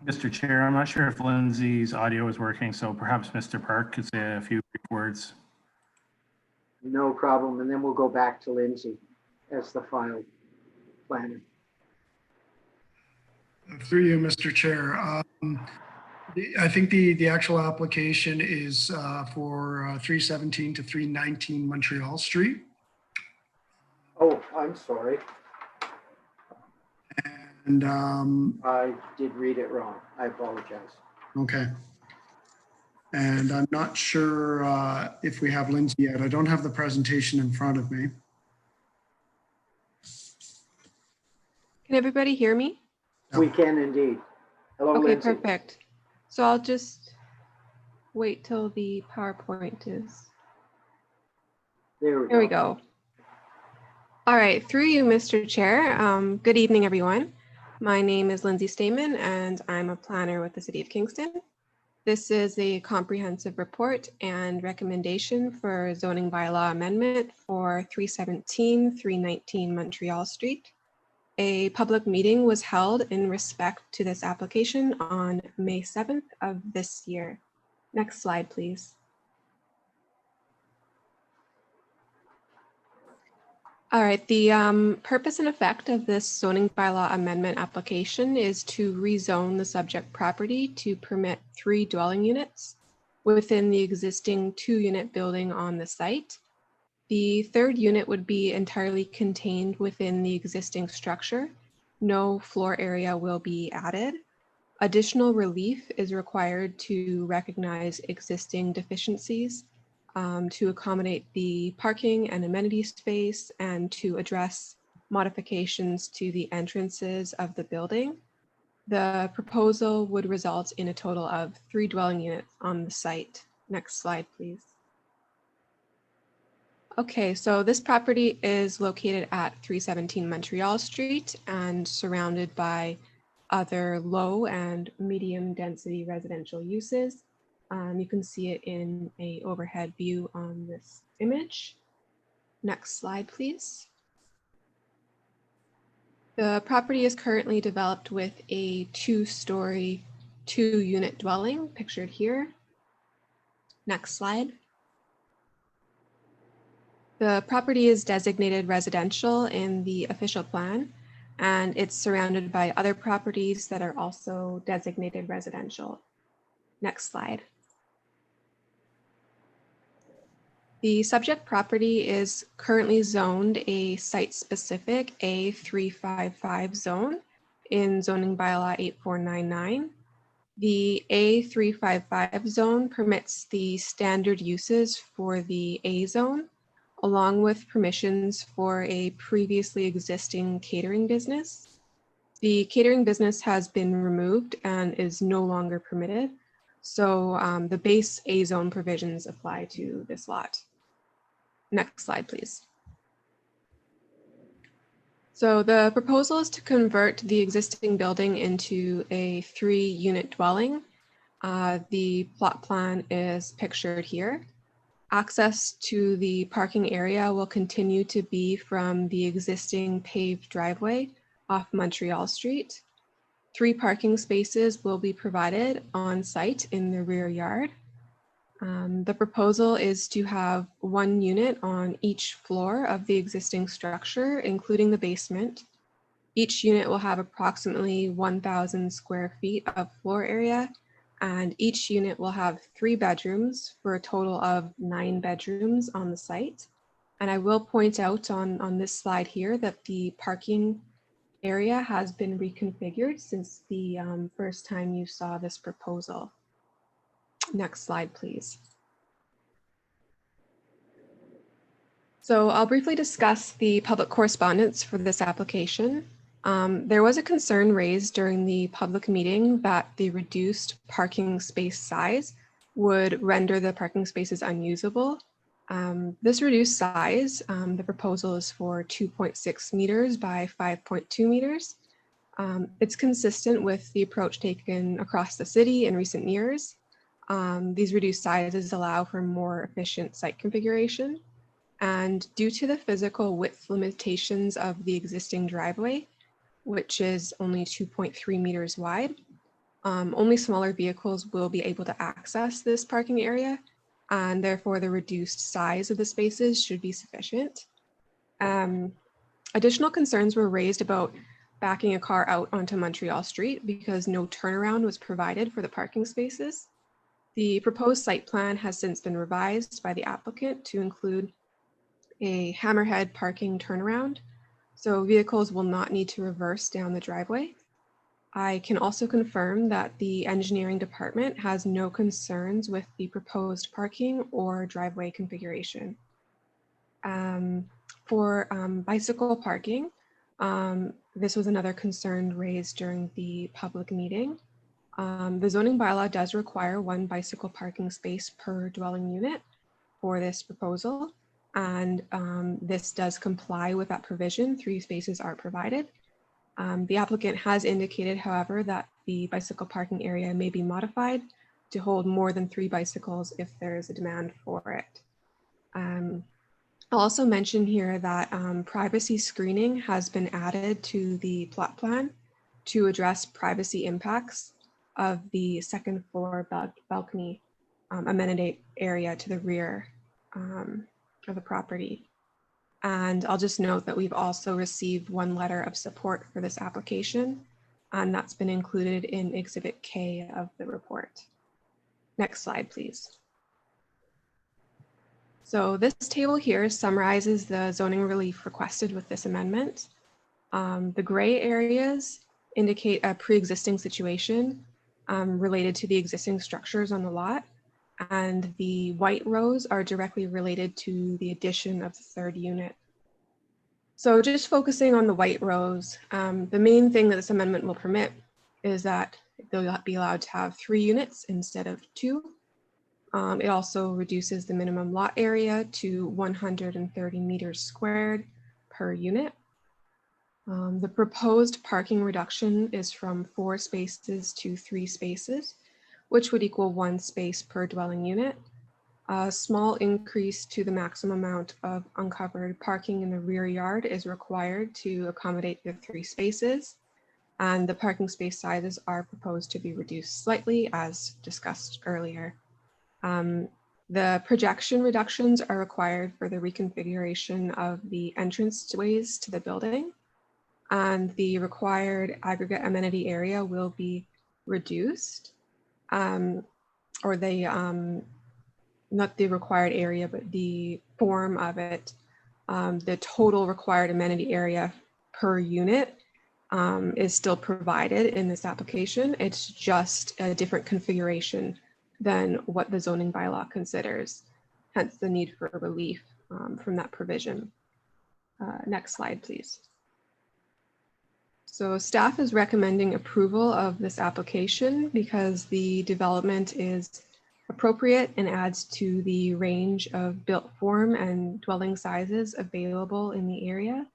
Mr. Chair, I'm not sure if Lindsay's audio is working, so perhaps Mr. Park could say a few brief words. No problem, and then we'll go back to Lindsay as the file planner. Through you, Mr. Chair. I think the actual application is for 317 to 319 Montreal Street. Oh, I'm sorry. And I did read it wrong. I apologize. okay. And I'm not sure if we have Lindsay yet. I don't have the presentation in front of me. Can everybody hear me? We can indeed. Hello, Okay, Lindsay. perfect. So I'll just wait till the PowerPoint is. There There we go. All right, through you, Mr. Chair. Good evening, everyone. My name is Lindsay Stamen, and I'm a planner with the City of Kingston. This is a comprehensive report and recommendation for zoning bylaw amendment for 317, 319 Montreal Street. A public meeting was held in respect to this application on May 7th of this year. Next slide, please. All right, the purpose and effect of this zoning bylaw amendment application is to rezone the subject property to permit 3 dwelling units within the existing 2-unit building on the site. The 3rd unit would be entirely contained within the existing structure. No floor area will be added. Additional relief is required to recognize existing deficiencies, to accommodate the parking and amenity space, and to address modifications to the entrances of the building. The proposal would result in a total of 3 dwelling units on the site. Next slide, please. Okay, so this property is located at 317 Montreal Street and surrounded by other low and medium density residential uses. You can see it in an overhead view on this image. Next slide, please. The property is currently developed with a 2-story, 2-unit dwelling pictured here. Next slide. The property is designated residential in the official plan, and it's surrounded by other properties that are also designated residential. Next slide. The subject property is currently zoned a site-specific A355 zone in zoning bylaw 8499. The A355 zone permits the standard uses for the A zone, along with permissions for a previously existing catering business. The catering business has been removed and is no longer permitted, so the base A zone provisions apply to this lot. Next slide, please. So the proposal is to convert the existing building into a 3-unit dwelling. The plot plan is pictured here. Access to the parking area will continue to be from the existing paved driveway off Montreal Street. 3 parking spaces will be provided on site in the rear yard. The proposal is to have 1 unit on each floor of the existing structure, including the basement. Each unit will have approximately 1,000 square feet of floor area, and each unit will have 3 bedrooms for a total of 9 bedrooms on the site. And I will point out on this slide here that the parking area has been reconfigured since the first time you saw this proposal. Next slide, please. So I'll briefly discuss the public correspondence for this application. There was a concern raised during the public meeting that the reduced parking space size would render the parking spaces unusable. This reduced size, the proposal is for 2.6 meters by 5.2 meters. It's consistent with the approach taken across the city in recent years. These reduced sizes allow for more efficient site configuration. And due to the physical width limitations of the existing driveway, which is only 2.3 meters wide, only smaller vehicles will be able to access this parking area, and therefore the reduced size of the spaces should be sufficient. Additional concerns were raised about backing a car out onto Montreal Street because no turnaround was provided for the parking spaces. The proposed site plan has since been revised by the applicant to include a hammerhead parking turnaround, so vehicles will not need to reverse down the driveway. I can also confirm that the engineering department has no concerns with the proposed parking or driveway configuration. For bicycle parking, this was another concern raised during the public meeting. The zoning bylaw does require 1 bicycle parking space per dwelling unit for this proposal, and this does comply with that provision. 3 spaces are provided. The applicant has indicated, however, that the bicycle parking area may be modified to hold more than 3 bicycles if there is a demand for it. I'll also mention here that privacy screening has been added to the plot plan to address privacy impacts of the 2nd floor balcony amenity area to the rear of the property. And I'll just note that we've also received one letter of support for this application, and that's been included in Exhibit K of the report. Next slide, please. So this table here summarizes the zoning relief requested with this amendment. The gray areas indicate a pre-existing situation related to the existing structures on the lot, and the white rows are directly related to the addition of the third unit. So just focusing on the white rows, the main thing that this amendment will permit is that they'll be allowed to have 3 units instead of 2. It also reduces the minimum lot area to 130 meters squared per unit. The proposed parking reduction is from 4 spaces to 3 spaces, which would equal 1 space per dwelling unit. A small increase to the maximum amount of uncovered parking in the rear yard is required to accommodate the 3 spaces, and the parking space sizes are proposed to be reduced slightly as discussed earlier. The projection reductions are required for the reconfiguration of the entranceways to the building, and the required aggregate amenity area will be reduced, or they, not the required area, but the form of it. The total required amenity area per unit is still provided in this application. It's just a different configuration than what the zoning bylaw considers, hence the need for relief from that provision. Next slide, please. So staff is recommending approval of this application because the development is appropriate and adds to the range of built form and dwelling sizes available in the area.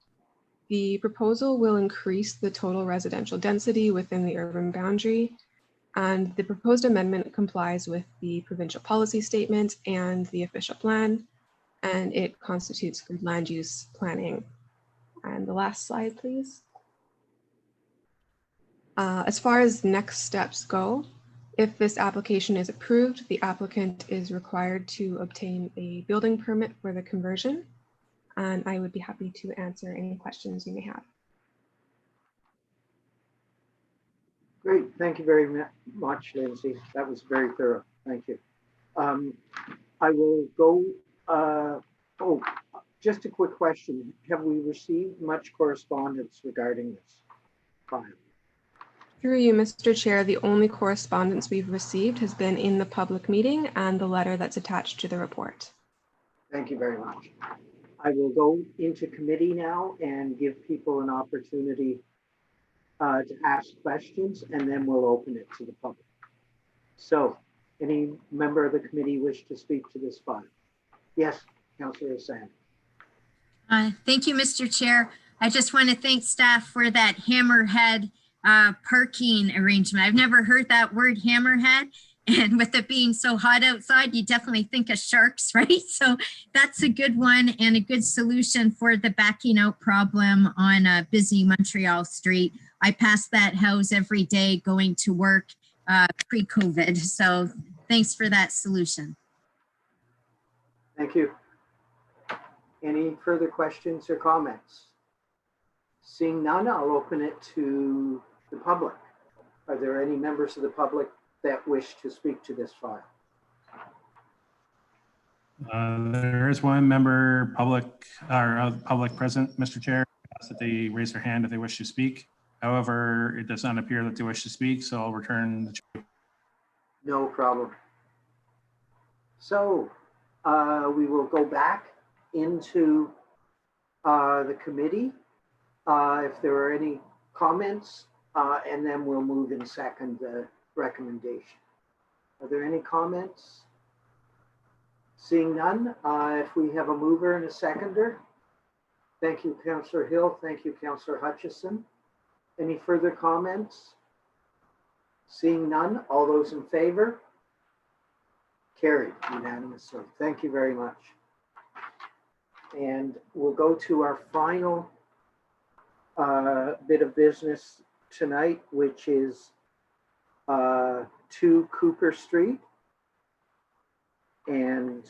The proposal will increase the total residential density within the urban boundary, and the proposed amendment complies with the provincial policy statement and the official plan, and it constitutes good land use planning. And the last slide, please. As far as next steps go, if this application is approved, the applicant is required to obtain a building permit for the conversion, and I would be happy to answer any questions you may have. Great, thank you very much, Lindsay. That was very thorough. Thank you. I will go, oh, just a quick question. Have we received much correspondence regarding this file? Through you, Mr. Chair, the only correspondence we've received has been in the public meeting and the letter that's attached to the report. Thank you very much. I will go into committee now and give people an opportunity to ask questions, and then we'll open it to the public. So, any member of the committee wish to speak to this file? Yes, Councillor Sand. Thank you, Mr. Chair. I just want to thank staff for that hammerhead parking arrangement. I've never heard that word hammerhead, and with it being so hot outside, you definitely think of sharks, right? So that's a good one and a good solution for the backing out problem on a busy Montreal street. I pass that house every day going to work pre-COVID. So thanks for that solution. Thank you. Any further questions or comments? Seeing none, I'll open it to the public. Are there any members of the public that wish to speak to this file? There is one member public present, Mr. Chair, ask that they raise their hand if they wish to speak. However, it does not appear that they wish to speak, so I'll return the chair. No problem. So we will go back into the committee if there are any comments, and then we'll move and second the recommendation. Are there any comments? Seeing none, if we have a mover and a seconder. Thank you, Councillor Hill. Thank you, Councillor Hutchison. Any further comments? Seeing none, all those in favor? Carried unanimously. Thank you very much. And we'll go to our final bit of business tonight, which is 2 Cooper Street. And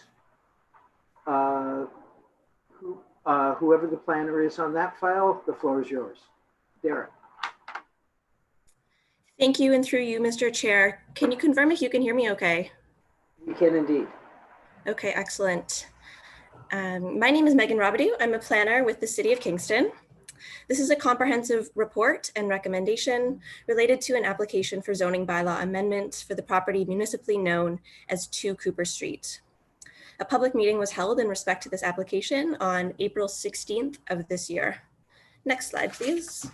Whoever the planner is on that file, the floor is yours. Derek. Thank you, and through you, Mr. Chair. Can you confirm if you can hear me okay? You can indeed. Okay, excellent. My name is Megan Robidoux. I'm a planner with the City of Kingston. This is a comprehensive report and recommendation related to an application for zoning bylaw amendment for the property municipally known as 2 Cooper Street. A public meeting was held in respect to this application on April 16th of this year. Next slide, please.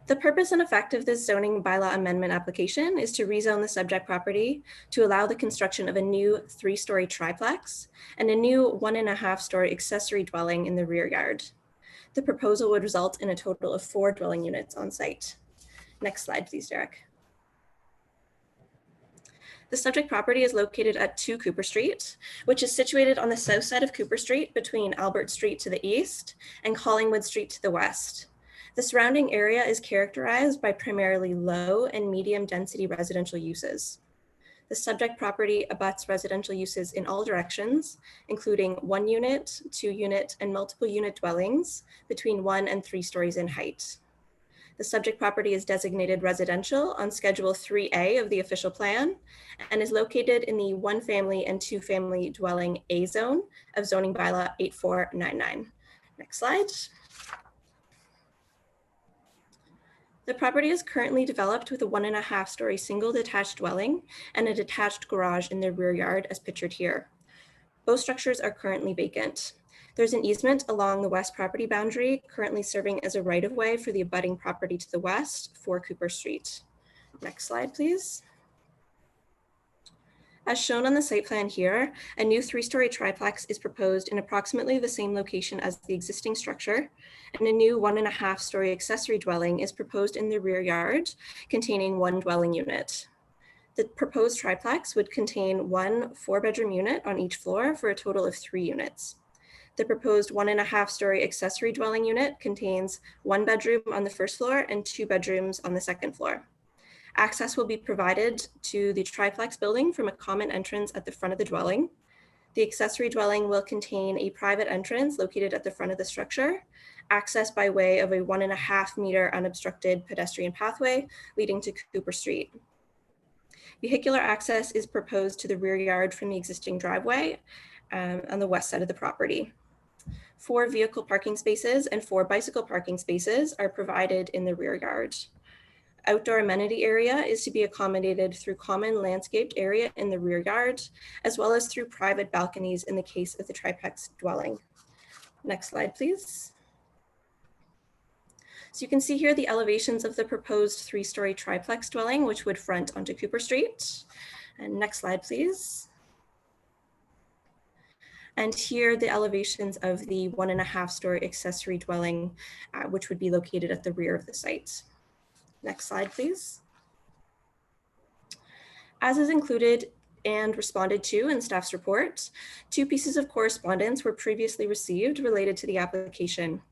The purpose and effect of this zoning bylaw amendment application is to rezone the subject property to allow the construction of a new 3-story triplex and a new 1.5-story accessory dwelling in the rear yard. The proposal would result in a total of 4 dwelling units on site. Next slide, please, Derek. The subject property is located at 2 Cooper Street, which is situated on the south side of Cooper Street between Albert Street to the east and Collingwood Street to the west. The surrounding area is characterized by primarily low and medium density residential uses. The subject property abuts residential uses in all directions, including 1-unit, 2-unit, and multiple unit dwellings between 1 and 3 stories in height. The subject property is designated residential on Schedule 3A of the official plan and is located in the 1-family and 2-family dwelling A zone of zoning bylaw 8499. Next slide. The property is currently developed with a 1.5-story single detached dwelling and a detached garage in the rear yard as pictured here. Both structures are currently vacant. There's an easement along the west property boundary currently serving as a right-of-way for the abutting property to the west for Cooper Street. Next slide, please. As shown on the site plan here, a new 3-story triplex is proposed in approximately the same location as the existing structure, and a new 1.5-story accessory dwelling is proposed in the rear yard, containing 1 dwelling unit. The proposed triplex would contain 1 4-bedroom unit on each floor for a total of 3 units. The proposed 1.5-story accessory dwelling unit contains 1 bedroom on the first floor and 2 bedrooms on the second floor. Access will be provided to the triplex building from a common entrance at the front of the dwelling. The accessory dwelling will contain a private entrance located at the front of the structure, accessed by way of a 1.5-meter unobstructed pedestrian pathway leading to Cooper Street. Vehicular access is proposed to the rear yard from the existing driveway on the west side of the property. 4 vehicle parking spaces and 4 bicycle parking spaces are provided in the rear yard. Outdoor amenity area is to be accommodated through common landscaped area in the rear yard, as well as through private balconies in the case of the triplex dwelling. Next slide, please. So you can see here the elevations of the proposed 3-story triplex dwelling, which would front onto Cooper Street. And next slide, please. And here the elevations of the 1.5-story accessory dwelling, which would be located at the rear of the site. Next slide, please. As is included and responded to in staff's report, 2 pieces of correspondence were previously received related to the application.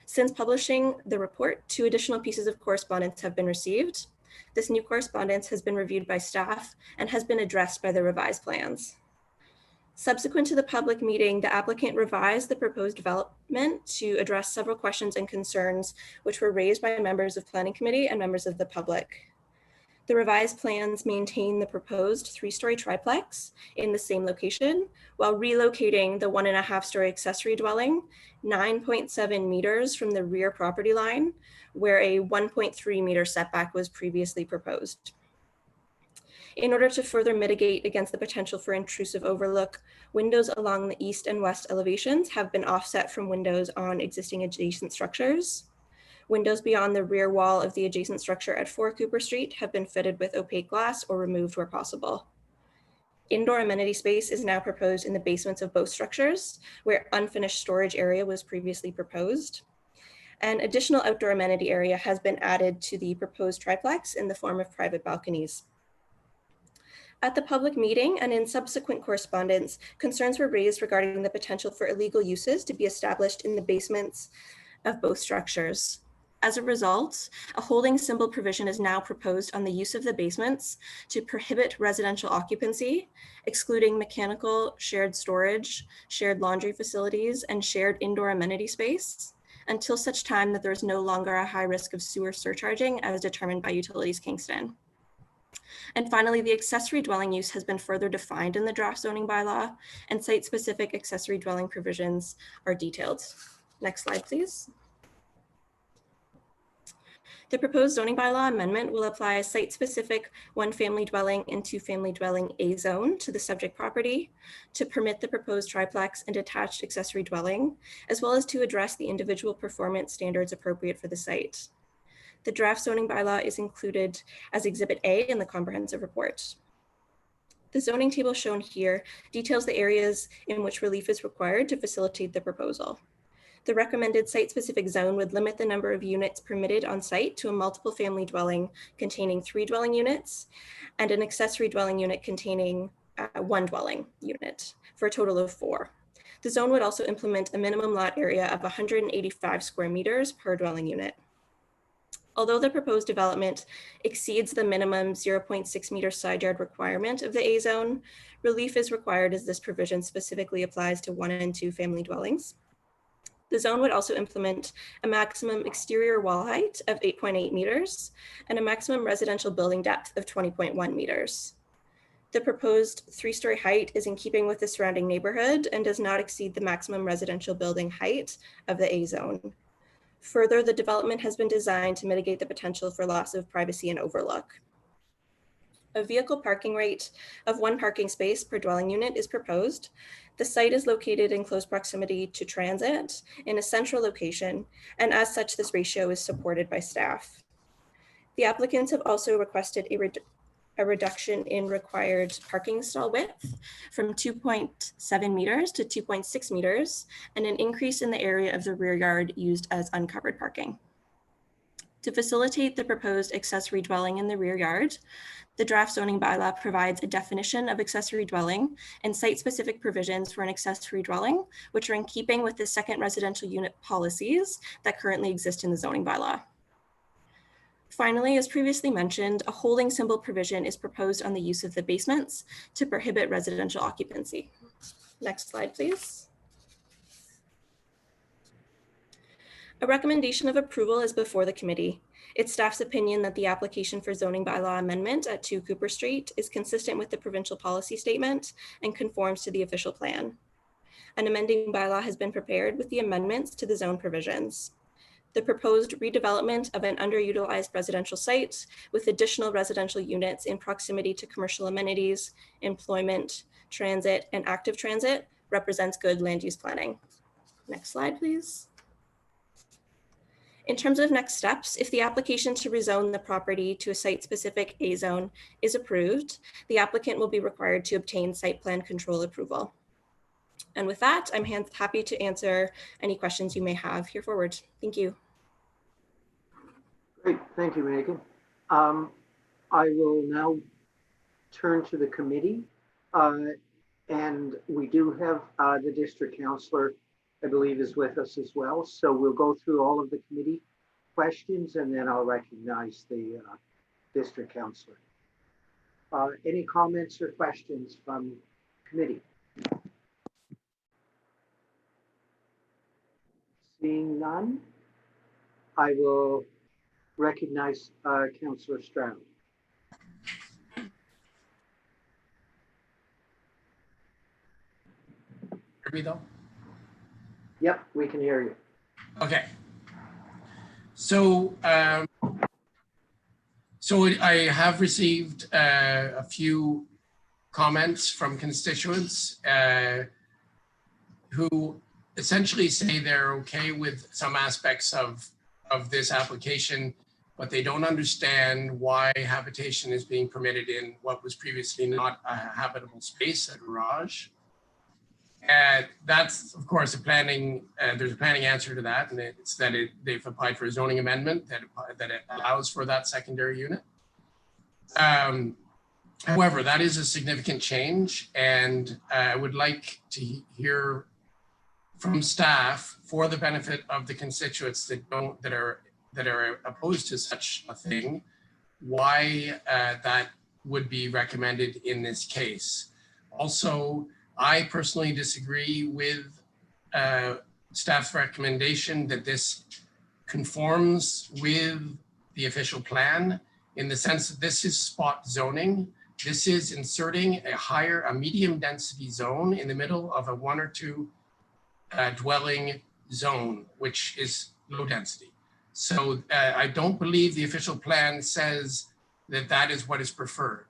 Since publishing the report, 2 additional pieces of correspondence have been received. This new correspondence has been reviewed by staff and has been addressed by the revised plans. Subsequent to the public meeting, the applicant revised the proposed development to address several questions and concerns which were raised by members of Planning Committee and members of the public. The revised plans maintain the proposed 3-story triplex in the same location while relocating the 1.5-story accessory dwelling 9.7 meters from the rear property line, where a 1.3 meter setback was previously proposed. In order to further mitigate against the potential for intrusive overlook, windows along the east and west elevations have been offset from windows on existing adjacent structures. Windows beyond the rear wall of the adjacent structure at 4 Cooper Street have been fitted with opaque glass or removed where possible. Indoor amenity space is now proposed in the basements of both structures, where unfinished storage area was previously proposed. An additional outdoor amenity area has been added to the proposed triplex in the form of private balconies. At the public meeting and in subsequent correspondence, concerns were raised regarding the potential for illegal uses to be established in the basements of both structures. As a result, a holding symbol provision is now proposed on the use of the basements to prohibit residential occupancy, excluding mechanical, shared storage, shared laundry facilities, and shared indoor amenity space, until such time that there is no longer a high risk of sewer surcharging as determined by Utilities Kingston. And finally, the accessory dwelling use has been further defined in the draft zoning bylaw, and site-specific accessory dwelling provisions are detailed. Next slide, please. The proposed zoning bylaw amendment will apply a site-specific one-family dwelling and two-family dwelling A zone to the subject property to permit the proposed triplex and detached accessory dwelling, as well as to address the individual performance standards appropriate for the site. The draft zoning bylaw is included as Exhibit A in the comprehensive report. The zoning table shown here details the areas in which relief is required to facilitate the proposal. The recommended site-specific zone would limit the number of units permitted on site to a multiple family dwelling containing 3 dwelling units and an accessory dwelling unit containing 1 dwelling unit for a total of 4. The zone would also implement a minimum lot area of 185 square meters per dwelling unit. Although the proposed development exceeds the minimum 0.6 meter side yard requirement of the A zone, relief is required as this provision specifically applies to 1 and 2 family dwellings. The zone would also implement a maximum exterior wall height of 8.8 meters and a maximum residential building depth of 20.1 meters. The proposed 3-story height is in keeping with the surrounding neighborhood and does not exceed the maximum residential building height of the A zone. Further, the development has been designed to mitigate the potential for loss of privacy and overlook. A vehicle parking rate of 1 parking space per dwelling unit is proposed. The site is located in close proximity to transit in a central location, and as such, this ratio is supported by staff. The applicants have also requested a reduction in required parking stall width from 2.7 meters to 2.6 meters, and an increase in the area of the rear yard used as uncovered parking. To facilitate the proposed accessory dwelling in the rear yard, the draft zoning bylaw provides a definition of accessory dwelling and site-specific provisions for an accessory dwelling, which are in keeping with the second residential unit policies that currently exist in the zoning bylaw. Finally, as previously mentioned, a holding symbol provision is proposed on the use of the basements to prohibit residential occupancy. Next slide, please. A recommendation of approval is before the committee. It's staff's opinion that the application for zoning bylaw amendment at 2 Cooper Street is consistent with the provincial policy statement and conforms to the official plan. An amending bylaw has been prepared with the amendments to the zone provisions. The proposed redevelopment of an underutilized residential site with additional residential units in proximity to commercial amenities, employment, transit, and active transit represents good land use planning. Next slide, please. In terms of next steps, if the application to rezone the property to a site-specific A zone is approved, the applicant will be required to obtain site plan control approval. And with that, I'm happy to answer any questions you may have here forward. Thank you. Great, thank you, Megan. I will now turn to the committee. And we do have the district councillor, I believe, is with us as well. So we'll go through all of the committee questions and then I'll recognize the district councillor. Any comments or questions from committee? Seeing none, I will recognize Councillor Stroud. Hear me though? Yep, we can hear you. Okay. So, I have received a few comments from constituents who essentially say they're okay with some aspects of this application, but they don't understand why habitation is being permitted in what was previously not a habitable space, a garage. And that's, of course, a planning, there's a planning answer to that, and it's that they've applied for a zoning amendment that it allows for that secondary unit. However, that is a significant change, and I would like to hear from staff for the benefit of the constituents that that are opposed to such a thing, why that would be recommended in this case. Also, I personally disagree with staff's recommendation that this conforms with the official plan in the sense that this is spot zoning. This is inserting a medium density zone in the middle of a 1 or 2 dwelling zone, which is low density. So I don't believe the official plan says that that is what is preferred.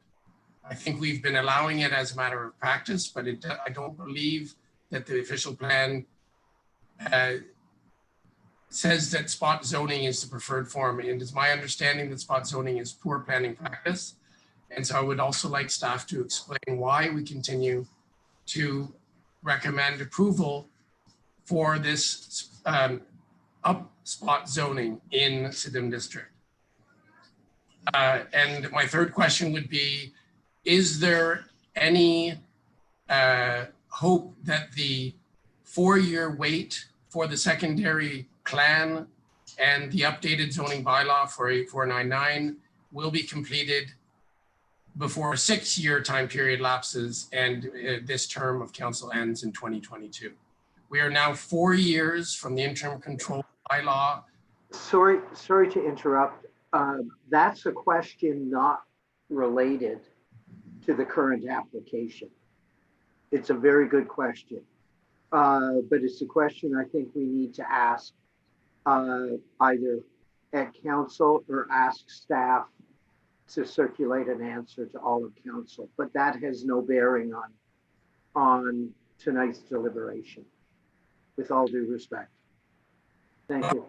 I think we've been allowing it as a matter of practice, but I don't believe that the official plan says that spot zoning is the preferred form. And it's my understanding that spot zoning is poor planning practice. And so I would also like staff to explain why we continue to recommend approval for this up spot zoning in Sidham District. And my third question would be, is there any hope that the 4-year wait for the secondary plan and the updated zoning bylaw for 8499 will be completed before a 6-year time period lapses and this term of council ends in 2022? We are now 4 years from the interim control bylaw. Sorry to interrupt. That's a question not related to the current application. It's a very good question, but it's a question I think we need to ask either at council or ask staff to circulate an answer to all of council, but that has no bearing on tonight's deliberation, with all due respect. Thank you.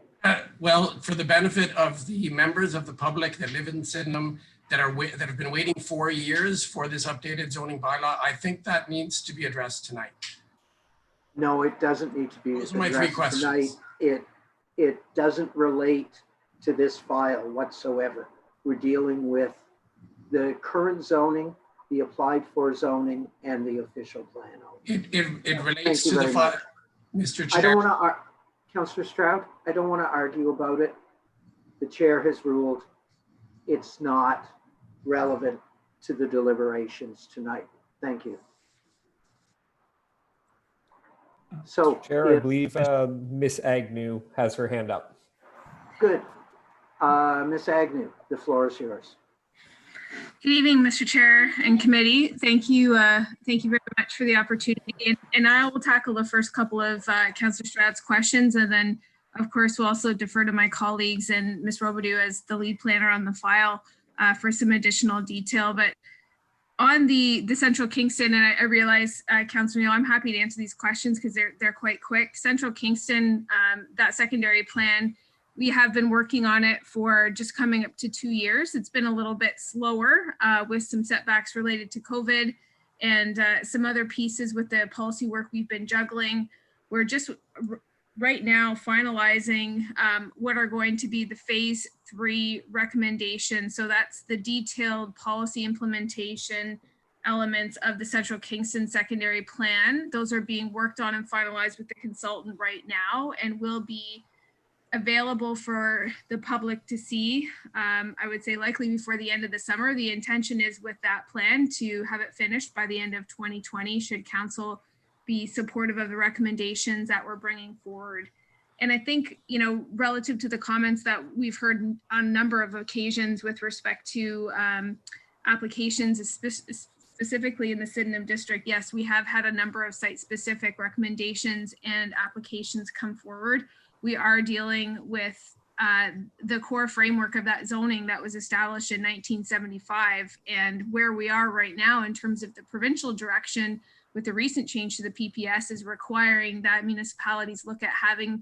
Well, for the benefit of the members of the public that live in Sydenham that have been waiting 4 years for this updated zoning bylaw, I think that needs to be addressed tonight. No, it doesn't need to be Those are my 3 questions. tonight. It doesn't relate to this file whatsoever. We're dealing with the current zoning, the applied for zoning, and the official plan. It relates to the file, Mr. Chair. I don't want to, Councillor Stroud, I don't want to argue about it. The chair has ruled it's not relevant to the deliberations tonight. Thank you. So, Chair, I believe Miss Agnew has her hand up. Good. Ms. Agnew, the floor is yours. Good evening, Mr. Chair and committee. Thank you very much for the opportunity. And I will tackle the first couple of Councillor Stroud's questions, and then, of course, we'll also defer to my colleagues and Ms. Robidoux as the lead planner on the file for some additional detail. But on the Central Kingston, and I realize, Councillor Neal, I'm happy to answer these questions because they're quite quick. Central Kingston, that secondary plan, we have been working on it for just coming up to 2 years. It's been a little bit slower with some setbacks related to COVID and some other pieces with the policy work we've been juggling. We're just right now finalizing what are going to be the phase 3 recommendations. So that's the detailed policy implementation elements of the Central Kingston secondary plan. Those are being worked on and finalized with the consultant right now and will be available for the public to see. I would say likely before the end of the summer. The intention is with that plan to have it finished by the end of 2020 should council be supportive of the recommendations that we're bringing forward. And I think, you know, relative to the comments that we've heard on a number of occasions with respect to applications, specifically in the Sydenham district, yes, we have had a number of site-specific recommendations and applications come forward. We are dealing with the core framework of that zoning that was established in 1975, and where we are right now in terms of the provincial direction with the recent change to the PPS is requiring that municipalities look at having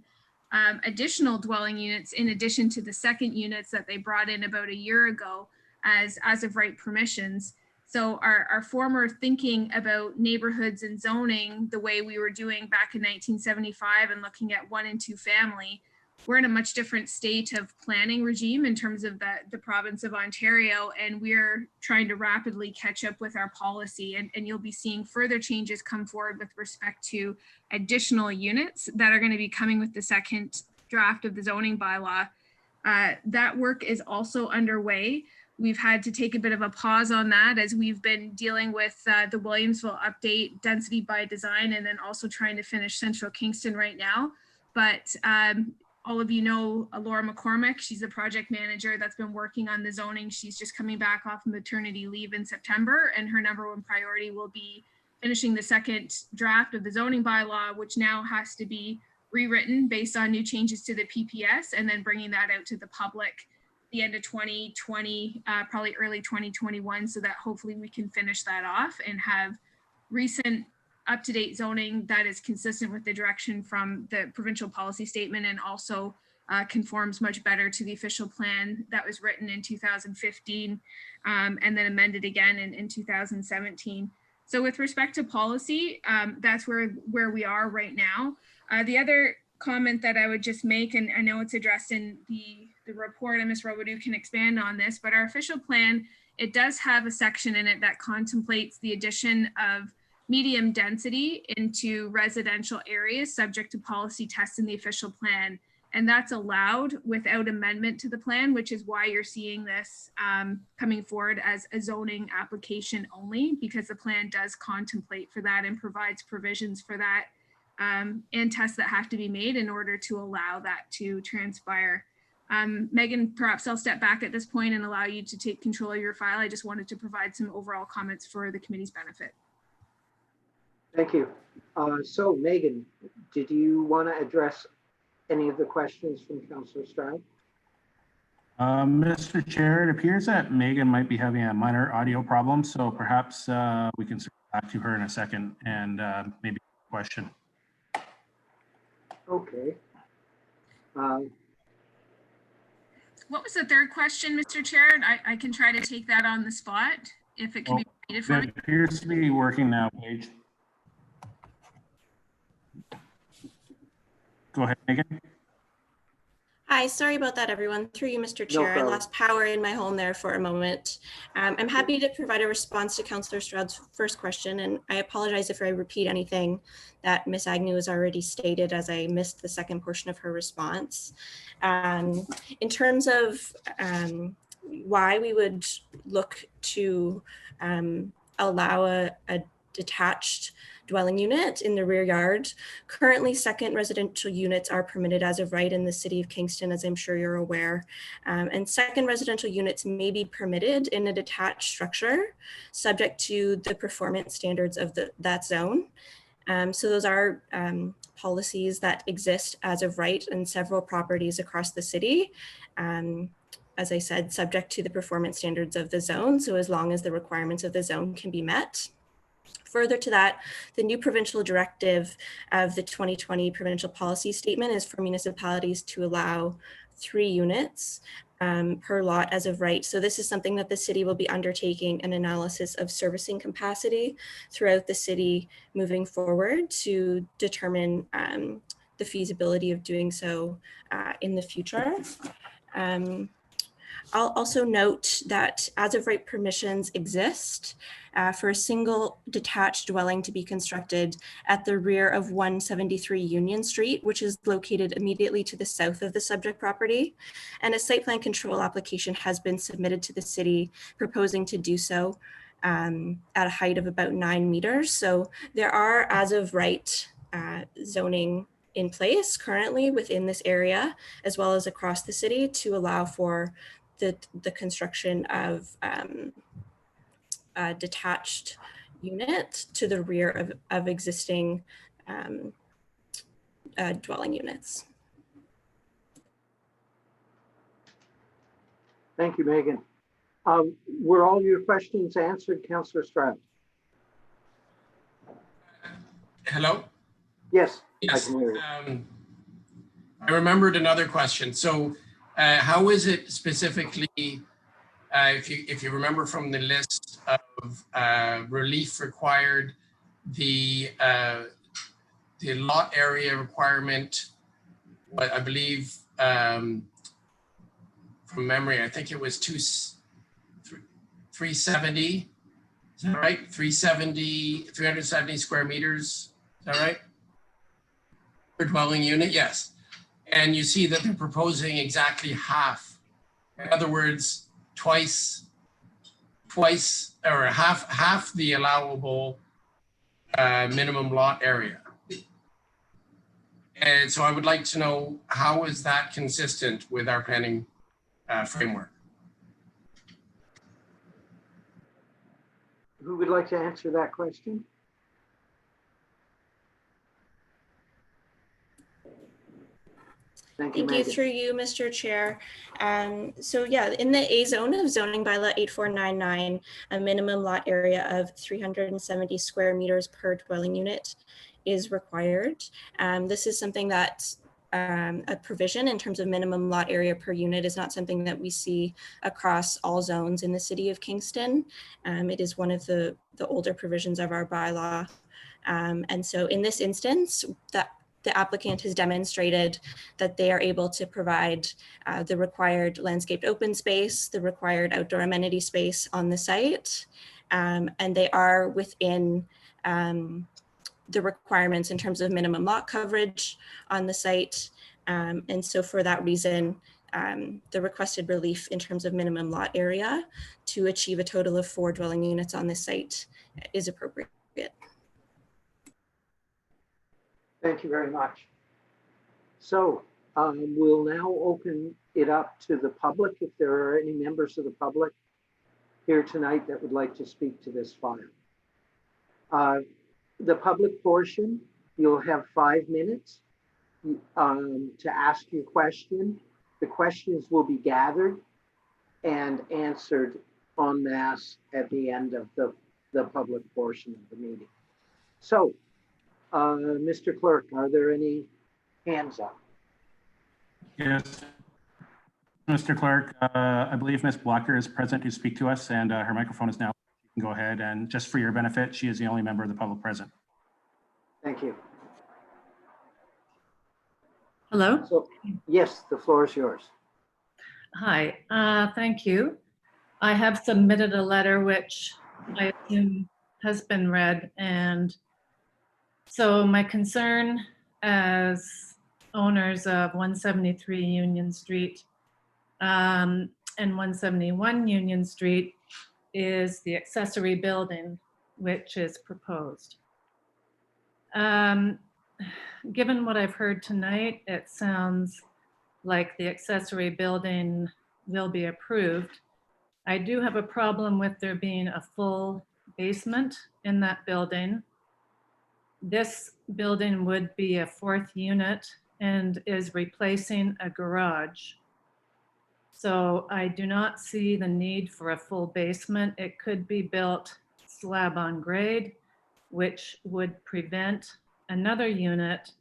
additional dwelling units in addition to the second units that they brought in about a year ago as of right permissions. So our former thinking about neighborhoods and zoning the way we were doing back in 1975 and looking at 1 and 2 family, we're in a much different state of planning regime in terms of the province of Ontario, and we're trying to rapidly catch up with our policy. And you'll be seeing further changes come forward with respect to additional units that are going to be coming with the second draft of the zoning bylaw. That work is also underway. We've had to take a bit of a pause on that as we've been dealing with the Williamsville update, density by design, and then also trying to finish Central Kingston right now. But all of you know Laura McCormick. She's a project manager that's been working on the zoning. She's just coming back off maternity leave in September, and her #1 priority will be finishing the second draft of the zoning bylaw, which now has to be rewritten based on new changes to the PPS, and then bringing that out to the public the end of 2020, probably early 2021, so that hopefully we can finish that off and have recent up-to-date zoning that is consistent with the direction from the provincial policy statement, and also conforms much better to the official plan that was written in 2015 and then amended again in 2017. So with respect to policy, that's where we are right now. The other comment that I would just make, and I know it's addressed in the report, and Ms. Robidoux can expand on this, but our official plan, it does have a section in it that contemplates the addition of medium density into residential areas subject to policy tests in the official plan. And that's allowed without amendment to the plan, which is why you're seeing this coming forward as a zoning application only, because the plan does contemplate for that and provides provisions for that and tests that have to be made in order to allow that to transpire. Megan, perhaps I'll step back at this point and allow you to take control of your file. I just wanted to provide some overall comments for the committee's benefit. Thank you. So Megan, did you want to address any of the questions from Councillor Stroud? Mr. Chair, it appears that Megan might be having a minor audio problem, so perhaps we can circle back to her in a second and maybe a question. Okay. What was the third question, Mr. Chair? And I can try to take that on the spot if it can be repeated for me. It appears to be working now, Paige. Go ahead, Megan. Hi, sorry about that, everyone. Through you, Mr. Chair, I lost power in my home there for a moment. I'm happy to provide a response to Councillor Stroud's first question, and I apologize if I repeat anything that Ms. Agnew has already stated, as I missed the second portion of her response. In terms of why we would look to allow a detached dwelling unit in the rear yard. Currently, second residential units are permitted as of right in the city of Kingston, as I'm sure you're aware. And second residential units may be permitted in a detached structure, subject to the performance standards of that zone. So those are policies that exist as of right in several properties across the city. As I said, subject to the performance standards of the zone. So as long as the requirements of the zone can be met. Further to that, the new provincial directive of the 2020 provincial policy statement is for municipalities to allow 3 units per lot as of right. So this is something that the city will be undertaking an analysis of servicing capacity throughout the city moving forward to determine the feasibility of doing so in the future. I'll also note that as of right permissions exist for a single detached dwelling to be constructed at the rear of 173 Union Street, which is located immediately to the south of the subject property. And a site plan control application has been submitted to the city proposing to do so at a height of about 9 meters. So there are as of right zoning in place currently within this area, as well as across the city, to allow for the construction of a detached unit to the rear of existing dwelling units. Thank you, Megan. Were all your questions answered, Councillor Stroud? Hello? Yes, Yes. I can hear you. I remembered another question. So how is it specifically, if you remember from the list of relief required, the lot area requirement, what I believe from memory, I think it was 370, is that right? 370 square meters, is that right? Per dwelling unit, yes. And you see that they're proposing exactly half. In other words, twice or half the allowable minimum lot area. And so I would like to know, how is that consistent with our planning framework? Who would like to answer that question? Thank you, Thank you. Megan. Through you, Mr. Chair. So yeah, in the A zone of zoning bylaw 8499, a minimum lot area of 370 square meters per dwelling unit is required. This is something that a provision in terms of minimum lot area per unit is not something that we see across all zones in the city of Kingston. It is one of the older provisions of our bylaw. And so in this instance, the applicant has demonstrated that they are able to provide the required landscaped open space, the required outdoor amenity space on the site, and they are within the requirements in terms of minimum lot coverage on the site. And so for that reason, the requested relief in terms of minimum lot area to achieve a total of 4 dwelling units on this site is appropriate. Thank you very much. So we'll now open it up to the public. If there are any members of the public here tonight that would like to speak to this file. The public portion, you'll have 5 minutes to ask your question. The questions will be gathered and answered en masse at the end of the public portion of the meeting. So, Mr. Clerk, are there any hands up? Yes. Mr. Clerk, I believe Ms. Blocker is present to speak to us, and her microphone is now. You can go ahead, and just for your benefit, she is the only member of the public present. Thank you. Hello? So, yes, the floor is yours. Hi, thank you. I have submitted a letter which I assume has been read, and so my concern as owners of 173 Union Street and 171 Union Street is the accessory building which is proposed. Given what I've heard tonight, it sounds like the accessory building will be approved. I do have a problem with there being a full basement in that building. This building would be a 4th unit and is replacing a garage. So I do not see the need for a full basement. It could be built slab on grade, which would prevent another unit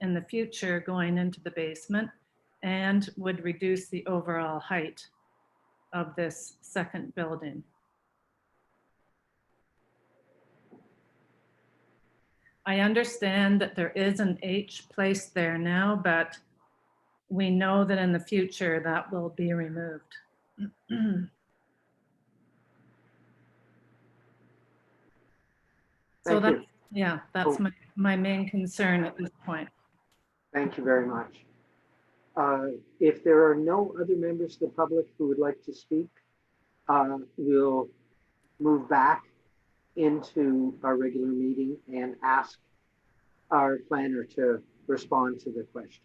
in the future going into the basement and would reduce the overall height of this second building. I understand that there is an H placed there now, but we know that in the future that will be removed. So Thank you. yeah, that's my main concern at this point. Thank you very much. If there are no other members of the public who would like to speak, we'll move back into our regular meeting and ask our planner to respond to the question.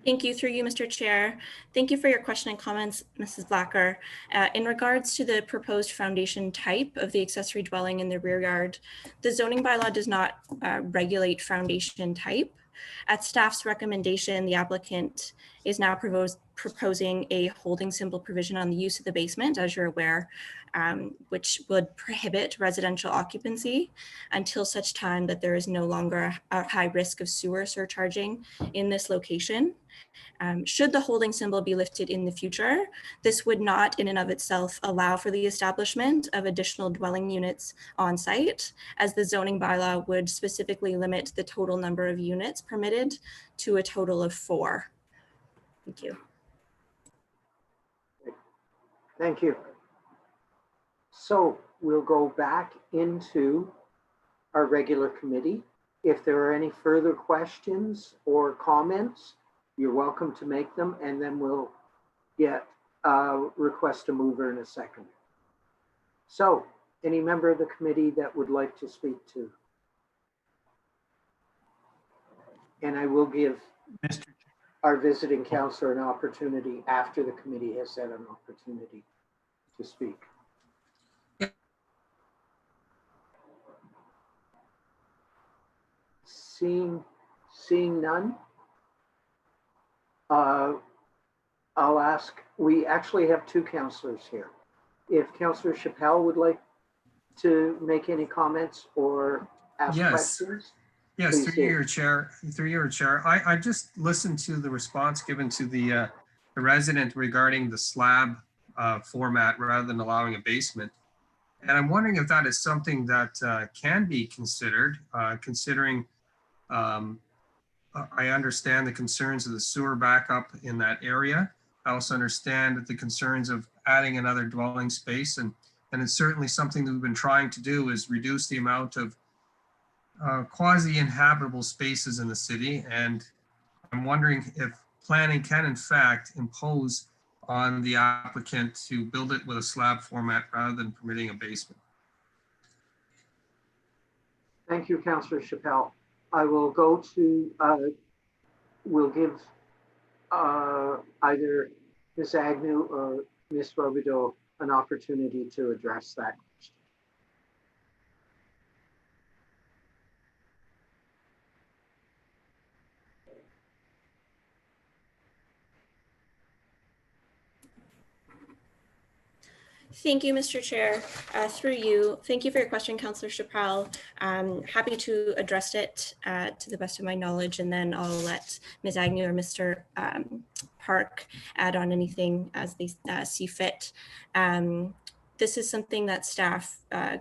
Thank you. Through you, Mr. Chair. Thank you for your question and comments, Mrs. Blacker. In regards to the proposed foundation type of the accessory dwelling in the rear yard, the zoning bylaw does not regulate foundation type. At staff's recommendation, the applicant is now proposing a holding symbol provision on the use of the basement, as you're aware, which would prohibit residential occupancy until such time that there is no longer a high risk of sewer surcharging in this location. Should the holding symbol be lifted in the future, this would not in and of itself allow for the establishment of additional dwelling units on site, as the zoning bylaw would specifically limit the total number of units permitted to a total of 4. Thank you. Thank you. So we'll go back into our regular committee If there are any further questions or comments, you're welcome to make them, and then we'll get request a mover in a second. So, any member of the committee that would like to speak to? And I will give Mr. our visiting counselor an opportunity after the committee has had an opportunity to speak. Seeing none, I'll ask, we actually have two counselors here. If Councillor Chappelle would like to make any comments or ask questions. Yes, please through do. your chair, I just listened to the response given to the resident regarding the slab format rather than allowing a basement. And I'm wondering if that is something that can be considered, considering I understand the concerns of the sewer backup in that area. I also understand the concerns of adding another dwelling space, and it's certainly something that we've been trying to do, is reduce the amount of quasi-inhabitable spaces in the city. And I'm wondering if planning can in fact impose on the applicant to build it with a slab format rather than permitting a basement. Thank you, Councillor Chappelle. I will go to, we'll give either Ms. Agnew or Ms. Robideau an opportunity to address that question. Thank you, Mr. Chair. Through you, thank you for your question, Councillor Chappelle. I'm happy to address it to the best of my knowledge, and then I'll let Ms. Agnew or Mr. Park add on anything as they see fit. This is something that staff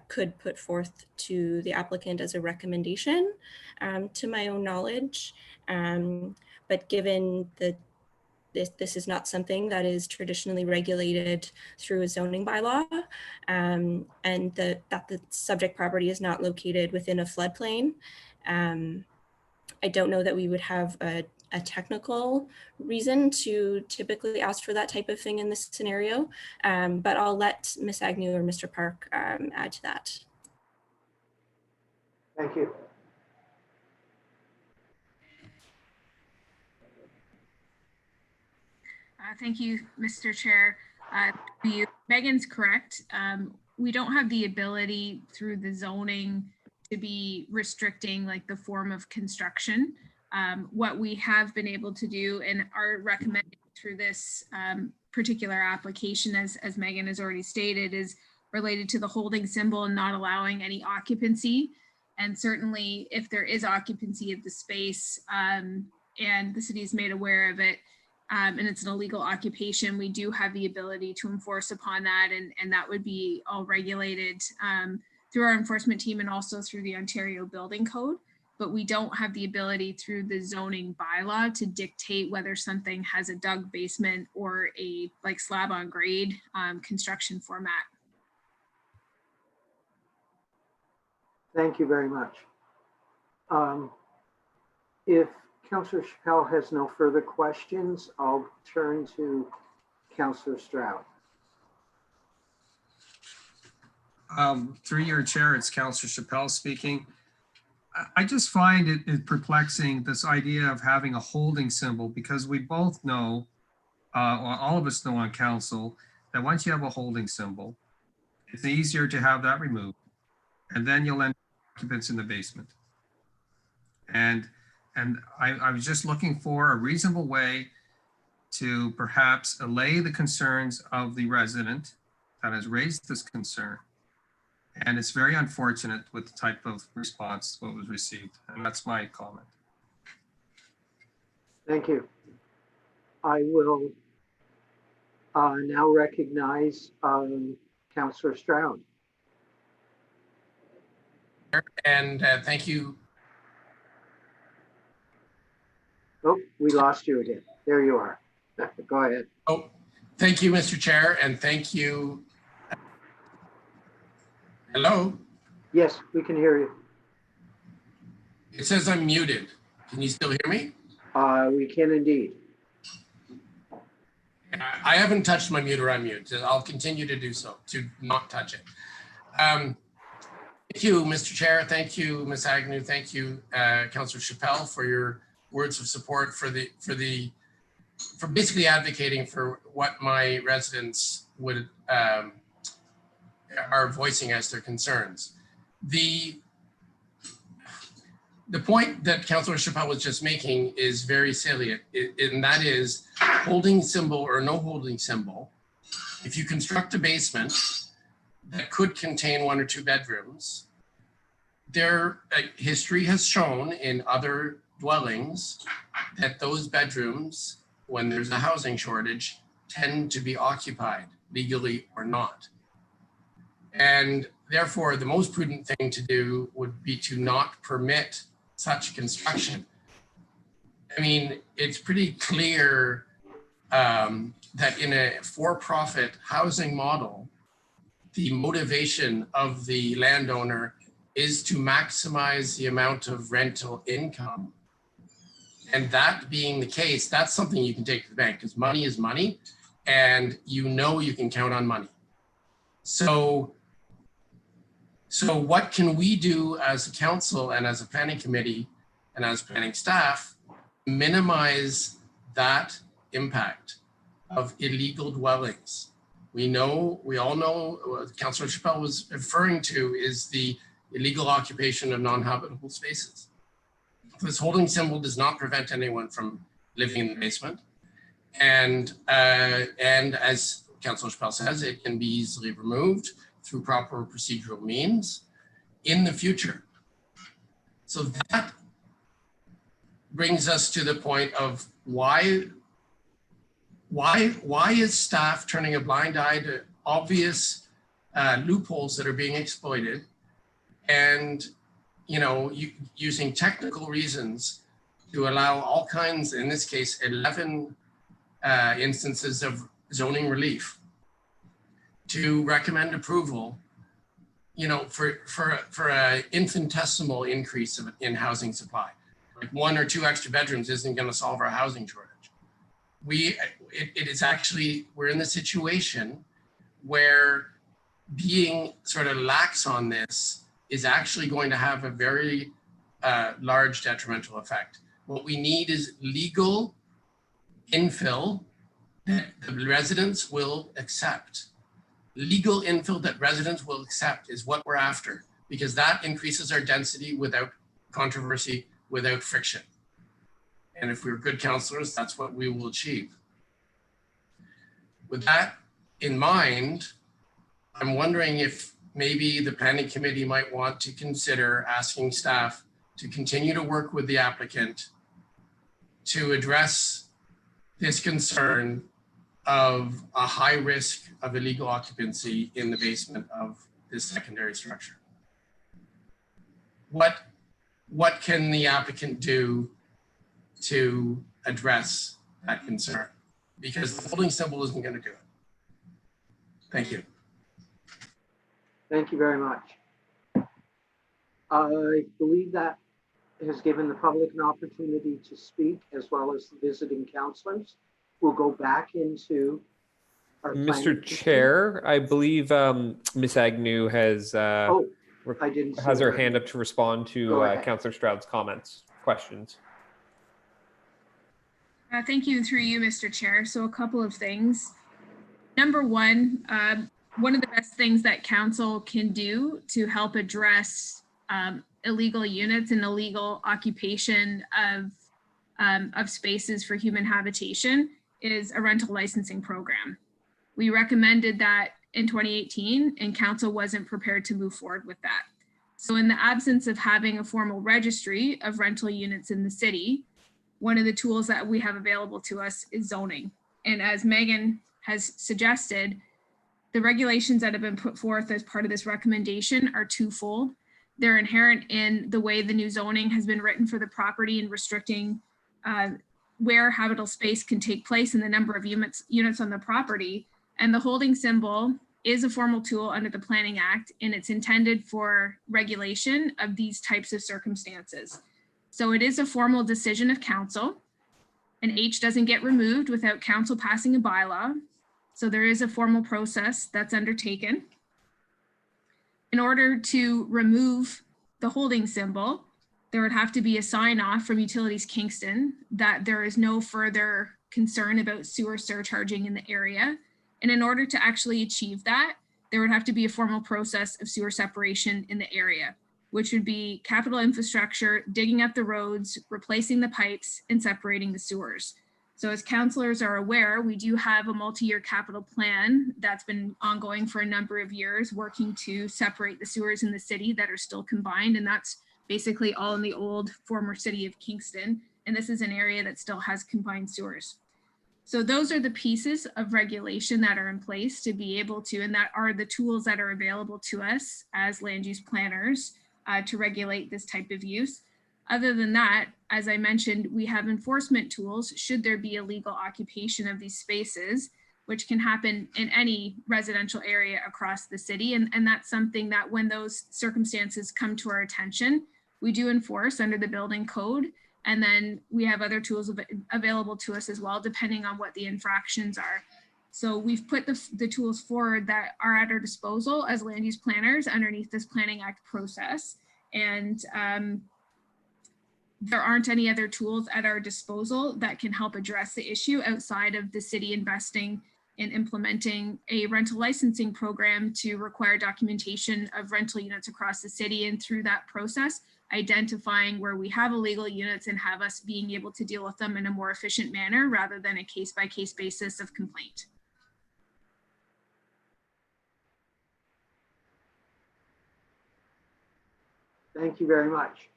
could put forth to the applicant as a recommendation to my own knowledge. But given the this is not something that is traditionally regulated through a zoning bylaw, and that the subject property is not located within a floodplain. I don't know that we would have a technical reason to typically ask for that type of thing in this scenario, but I'll let Ms. Agnew or Mr. Park add to that. Thank you. Thank you, Mr. Chair. Megan's correct. We don't have the ability through the zoning to be restricting like the form of construction. What we have been able to do and are recommending through this particular application, as Megan has already stated, is related to the holding symbol and not allowing any occupancy. And certainly if there is occupancy of the space and the city is made aware of it, and it's an illegal occupation, we do have the ability to enforce upon that, and that would be all regulated through our enforcement team and also through the Ontario Building Code. But we don't have the ability through the zoning bylaw to dictate whether something has a dug basement or a like slab on grade construction format. Thank you very much. If Councillor Chappelle has no further questions, I'll turn to Councillor Stroud. Through your chair, it's Councillor Chappelle speaking. I just find it perplexing, this idea of having a holding symbol, because we both know, or all of us know on council, that once you have a holding symbol, it's easier to have that removed, and then you'll end up with occupants in the basement. And I was just looking for a reasonable way to perhaps allay the concerns of the resident that has raised this concern. And it's very unfortunate with the type of response what was received. And that's my comment. Thank you. I will now recognize Councillor Stroud. And thank you. Oh, we lost you again. There you are. Go ahead. Oh, thank you, Mr. Chair, and thank you. Hello? Yes, we can hear you. It says I'm muted. Can you still hear me? We can indeed. I haven't touched my mute or unmute. I'll continue to do so, to not touch it. Thank you, Mr. Chair. Thank you, Ms. Agnew. Thank you, Councillor Chappelle, for your words of support for basically advocating for what my residents would are voicing as their concerns. The point that Councillor Chappelle was just making is very salient, and that is holding symbol or no holding symbol. If you construct a basement that could contain 1 or 2 bedrooms, history has shown in other dwellings that those bedrooms, when there's a housing shortage, tend to be occupied, legally or not. And therefore, the most prudent thing to do would be to not permit such construction. I mean, it's pretty clear that in a for-profit housing model, the motivation of the landowner is to maximize the amount of rental income. And that being the case, that's something you can take to the bank, because money is money, and you know you can count on money. So what can we do as a council and as a planning committee and as planning staff to minimize that impact of illegal dwellings? We all know what Councillor Chappelle was referring to is the illegal occupation of non-habitable spaces. This holding symbol does not prevent anyone from living in the basement. And as Councillor Chappelle says, it can be easily removed through proper procedural means in the future. So that brings us to the point of why is staff turning a blind eye to obvious loopholes that are being exploited, and using technical reasons to allow all kinds, in this case, 11 instances of zoning relief, to recommend approval, for an infinitesimal increase in housing supply. Like 1 or 2 extra bedrooms isn't going to solve our housing shortage. It is actually, we're in the situation where being sort of lax on this is actually going to have a very large detrimental effect. What we need is legal infill that the residents will accept. Legal infill that residents will accept is what we're after, because that increases our density without controversy, without friction. And if we're good councillors, that's what we will achieve. With that in mind, I'm wondering if maybe the planning committee might want to consider asking staff to continue to work with the applicant to address this concern of a high risk of illegal occupancy in the basement of this secondary structure. What can the applicant do to address that concern? Because the holding symbol isn't going to do it. Thank you. Thank you very much. I believe that has given the public an opportunity to speak, as well as the visiting councillors. We'll go back into our Mr. Chair, I believe Ms. Agnew has I didn't see has her her. hand up to respond Go to ahead. Councillor Stroud's questions. Thank you, through you, Mr. Chair. So a couple of things. Number one of the best things that council can do to help address illegal units and illegal occupation of spaces for human habitation is a rental licensing program. We recommended that in 2018, and council wasn't prepared to move forward with that. So in the absence of having a formal registry of rental units in the city, one of the tools that we have available to us is zoning. And as Megan has suggested, the regulations that have been put forth as part of this recommendation are twofold. They're inherent in the way the new zoning has been written for the property and restricting where habitable space can take place and the number of units on the property. And the holding symbol is a formal tool under the Planning Act, and it's intended for regulation of these types of circumstances. So it is a formal decision of council. An H doesn't get removed without council passing a bylaw. So there is a formal process that's undertaken. In order to remove the holding symbol, there would have to be a sign off from Utilities Kingston that there is no further concern about sewer surcharging in the area. And in order to actually achieve that, there would have to be a formal process of sewer separation in the area, which would be capital infrastructure, digging up the roads, replacing the pipes, and separating the sewers. So as councillors are aware, we do have a multi-year capital plan that's been ongoing for a number of years, working to separate the sewers in the city that are still combined. And that's basically all in the old former city of Kingston. And this is an area that still has combined sewers. So those are the pieces of regulation that are in place to be able to, and that are the tools that are available to us as land use planners to regulate this type of use. Other than that, as I mentioned, we have enforcement tools should there be illegal occupation of these spaces, which can happen in any residential area across the city. And that's something that when those circumstances come to our attention, we do enforce under the building code. And then we have other tools available to us as well, depending on what the infractions are. So we've put the tools forward that are at our disposal as land use planners underneath this Planning Act process. And there aren't any other tools at our disposal that can help address the issue outside of the city investing in implementing a rental licensing program to require documentation of rental units across the city. And through that process, identifying where we have illegal units and have us being able to deal with them in a more efficient manner rather than a case-by-case basis of complaint. Thank you very much.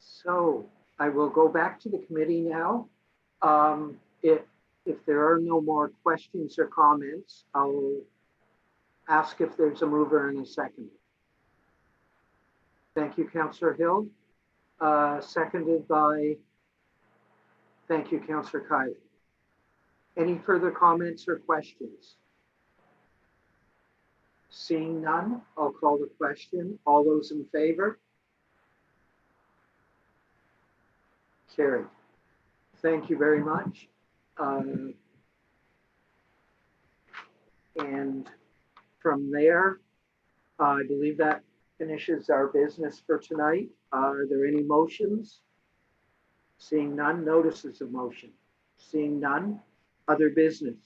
So I will go back to the committee now. If there are no more questions or comments, I'll ask if there's a mover and a second. Thank you, Councillor Hill. Seconded by, thank you, Councillor Kiley. Any further comments or questions? Seeing none, I'll call the question. All those in favor? Carried. Thank you very much. And from there, I believe that finishes our business for tonight. Are there any motions? Seeing none, notices of motion. Seeing none, other business.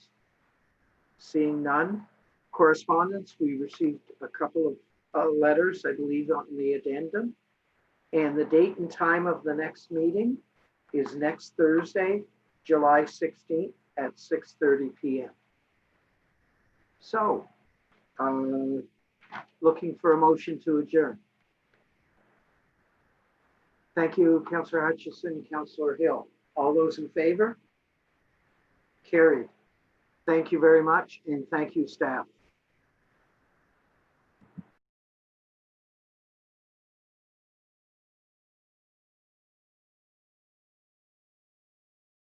Seeing none, correspondence. We received a couple of letters, I believe, on the addendum. And the date and time of the next meeting is next Thursday, July 16th at 6:30 p.m. So, looking for a motion to adjourn. Thank you, Councillor Hutchison, Councillor Hill. All those in favor? Carried. Thank you very much, and thank you, staff.